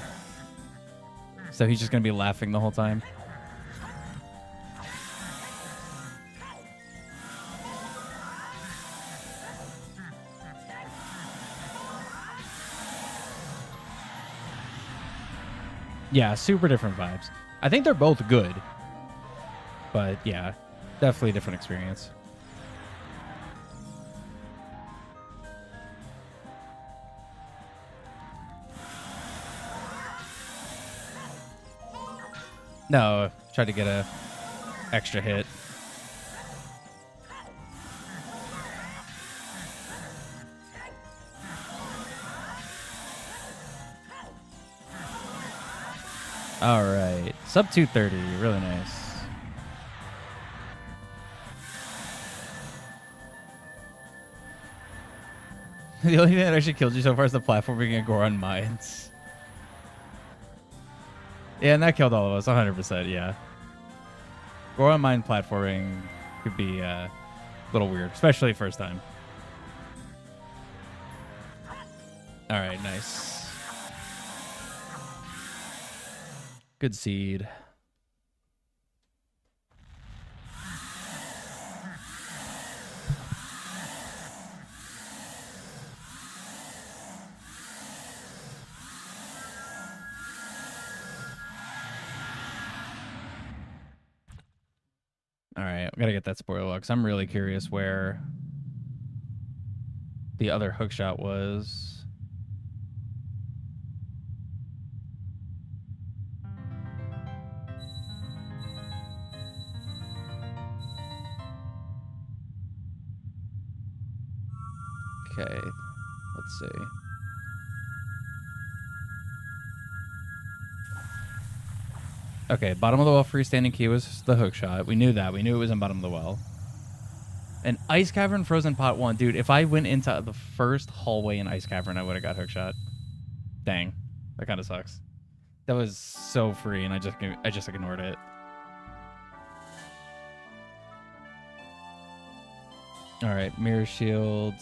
So he's just going to be laughing the whole time. Yeah, super different vibes. I think they're both good. But yeah, definitely a different experience. No, try to get a extra hit. All right, sub 230, really nice. The only thing that actually killed you so far is the platforming and Goron Mines. Yeah, and that killed all of us, 100%, yeah. Goron Mine platforming could be a little weird, especially first time. All right, nice. Good seed. All right, we gotta get that spoiler because I'm really curious where the other hookshot was. Okay, let's see. Okay, bottom of the well freestanding key was the hookshot. We knew that. We knew it was in bottom of the well. An Ice Cavern Frozen Pot 1. Dude, if I went into the first hallway in Ice Cavern, I would have got hookshot. Dang. That kind of sucks. That was so free, and I just ignored it. All right, Mirror Shield.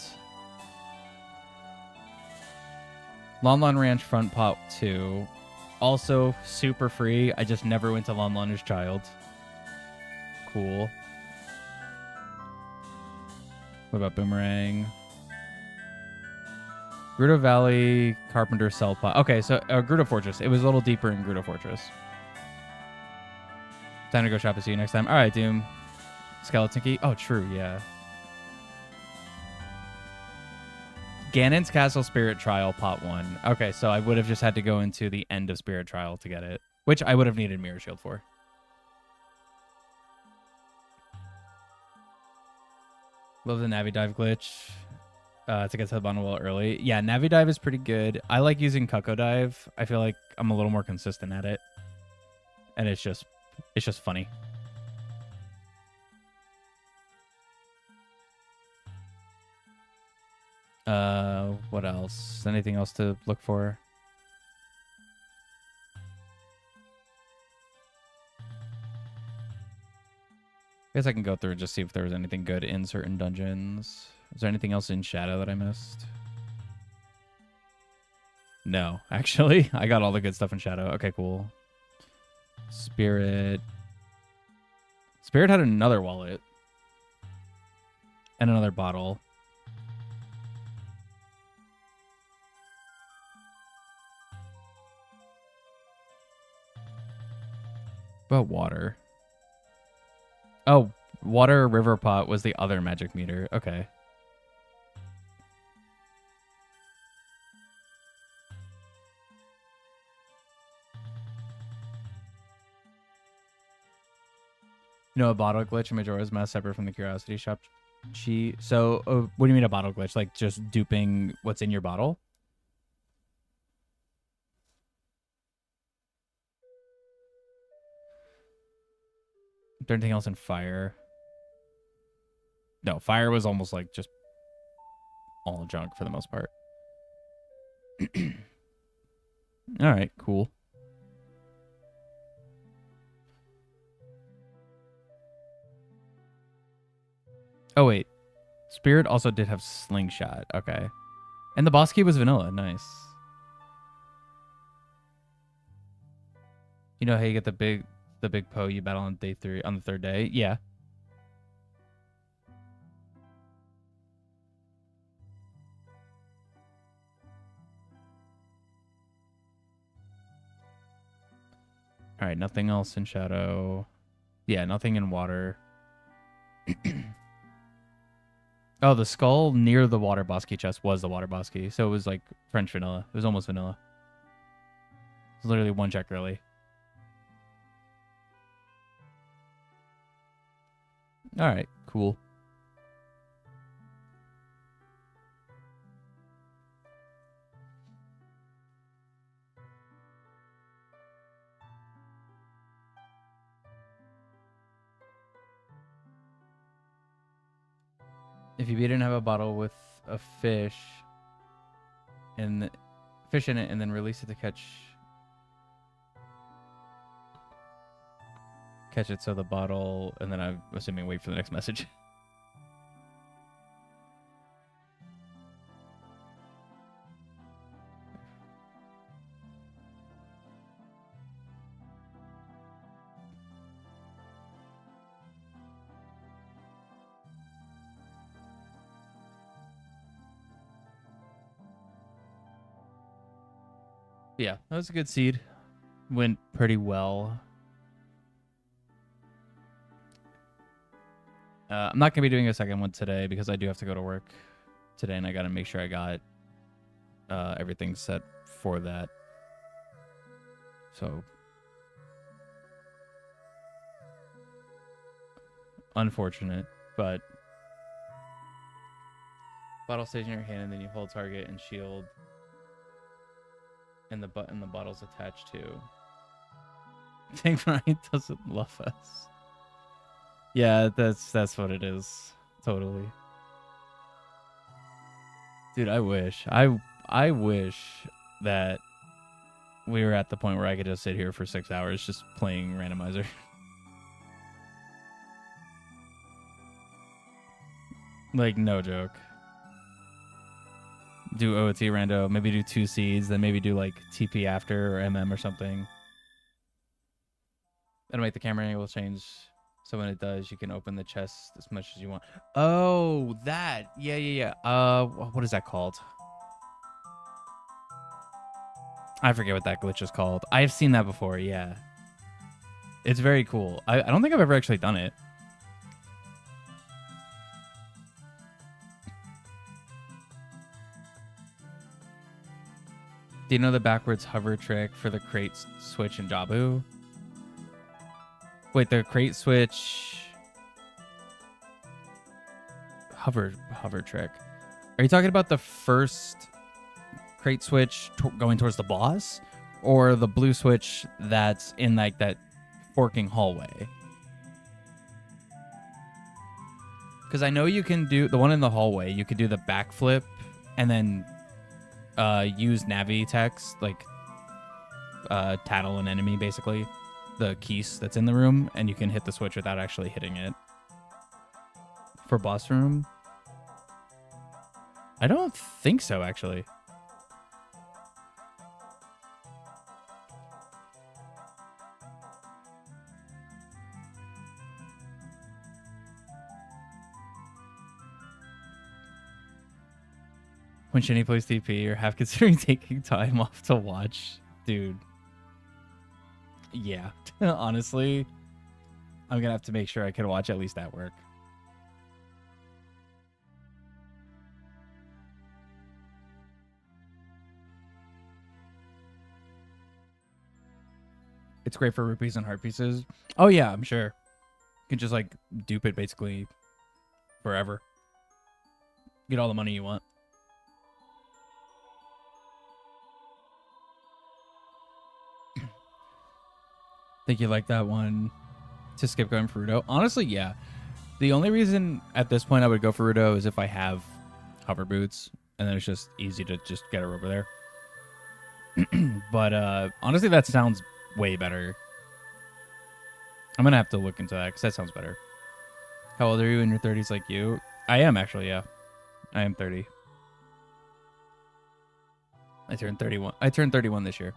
Lon Lon Ranch Front Pot 2. Also super free. I just never went to Lon Lon's Child. Cool. What about Boomerang? Gerudo Valley, Carpenter Cell Pot. Okay, so Gerudo Fortress. It was a little deeper in Gerudo Fortress. Time to go shop. See you next time. All right, Doom. Skeleton Key. Oh, true. Yeah. Ganon's Castle Spirit Trial Pot 1. Okay, so I would have just had to go into the end of Spirit Trial to get it, which I would have needed Mirror Shield for. Love the Navi Dive glitch to get to the bottom well early. Yeah, Navi Dive is pretty good. I like using Cucco Dive. I feel like I'm a little more consistent at it. And it's just funny. What else? Anything else to look for? I guess I can go through and just see if there was anything good in certain dungeons. Is there anything else in Shadow that I missed? No, actually. I got all the good stuff in Shadow. Okay, cool. Spirit. Spirit had another wallet. And another bottle. What about water? Oh, water river pot was the other magic meter. Okay. You know, a bottle glitch in Majora's Mask separate from the Curiosity Shop. So, what do you mean a bottle glitch? Like just duping what's in your bottle? Is there anything else in fire? No, fire was almost like just all junk for the most part. All right, cool. Oh, wait. Spirit also did have Slingshot. Okay. And the boss key was vanilla. Nice. You know how you get the big Poe you battle on day 3 on the 3rd day? Yeah. All right, nothing else in Shadow. Yeah, nothing in water. Oh, the skull near the water boss key chest was the water boss key. So it was like French vanilla. It was almost vanilla. It was literally one check early. All right, cool. If you didn't have a bottle with a fish in it and then release it to catch it, so the bottle, and then I'm assuming wait for the next message. Yeah, that was a good seed. Went pretty well. I'm not going to be doing a second one today because I do have to go to work today, and I got to make sure I got everything set for that. So, unfortunate, but bottle stays in your hand, and then you hold target and shield, and the button the bottle's attached to. I think Brian doesn't love us. Yeah, that's what it is. Totally. Dude, I wish. I wish that we were at the point where I could just sit here for 6 hours just playing Randomizer. Like, no joke. Do OT rando, maybe do 2 seeds, then maybe do like TP after or MM or something. That'll make the camera angle change. So when it does, you can open the chest as much as you want. Oh, that. Yeah. What is that called? I forget what that glitch is called. I've seen that before, yeah. It's very cool. I don't think I've ever actually done it. Do you know the backwards hover trick for the crate switch in Jabu? Wait, the crate switch hover trick. Are you talking about the first crate switch going towards the boss, or the blue switch that's in like that forking hallway? Because I know you can do the one in the hallway. You could do the backflip and then use Navi text, like tattle an enemy, basically. The keys that's in the room, and you can hit the switch without actually hitting it. For boss room? I don't think so, actually. When Shinny plays TP, you're half considering taking time off to watch. Dude. Yeah. Honestly, I'm going to have to make sure I can watch at least at work. It's great for rupees and heart pieces. Oh, yeah, I'm sure. You can just, like, dupe it basically forever. Get all the money you want. Think you like that one to skip going for Rudo? Honestly, yeah. The only reason at this point I would go for Rudo is if I have hover boots, and then it's just easy to just get her over there. But honestly, that sounds way better. I'm gonna have to look into that because that sounds better. How old are you in your 30s like you? I am actually, yeah. I am 30. I turned 31. I turned 31 this year.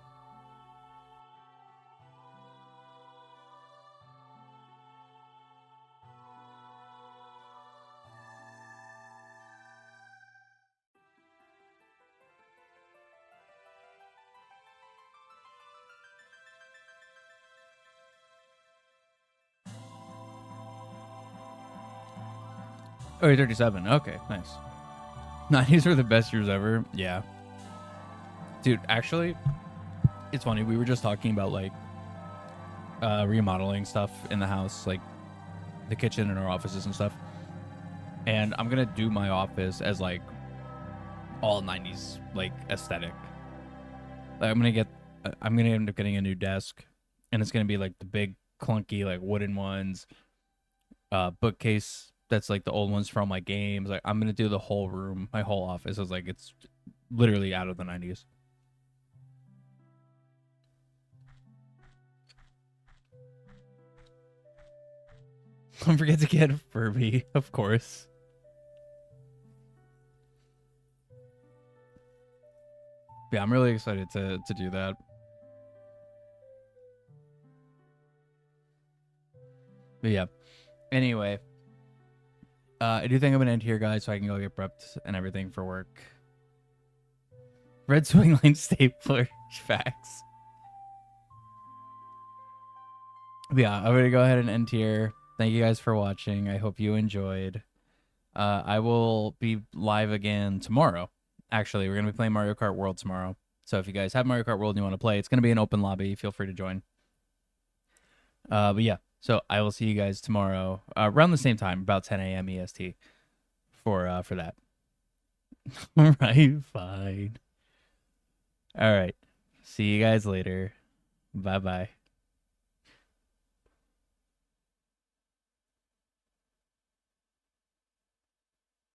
Oh, you're 37. Okay, nice. 90s were the best years ever. Yeah. Dude, actually, it's funny. We were just talking about, like, remodeling stuff in the house, like the kitchen and our offices and stuff. And I'm going to do my office as, like, all 90s, like, aesthetic. Like, I'm going to end up getting a new desk. And it's going to be, like, the big, clunky, like, wooden ones. Bookcase that's like the old ones from my games. Like, I'm gonna do the whole room, my whole office is like, it's literally out of the 90s. Don't forget to get a Furby, of course. Yeah, I'm really excited to do that. But yeah. Anyway. I do think I'm going to end here, guys, so I can go get prepped and everything for work. Red swing line stapler. Facts. But yeah, I'm going to go ahead and end here. Thank you guys for watching. I hope you enjoyed. I will be live again tomorrow. Actually, we're going to be playing Mario Kart World tomorrow. So if you guys have Mario Kart World and you want to play, it's going to be an open lobby. Feel free to join. But yeah. So I will see you guys tomorrow around the same time, about 10 a.m. EST for that. All right, fine. All right. See you guys later. Bye-bye.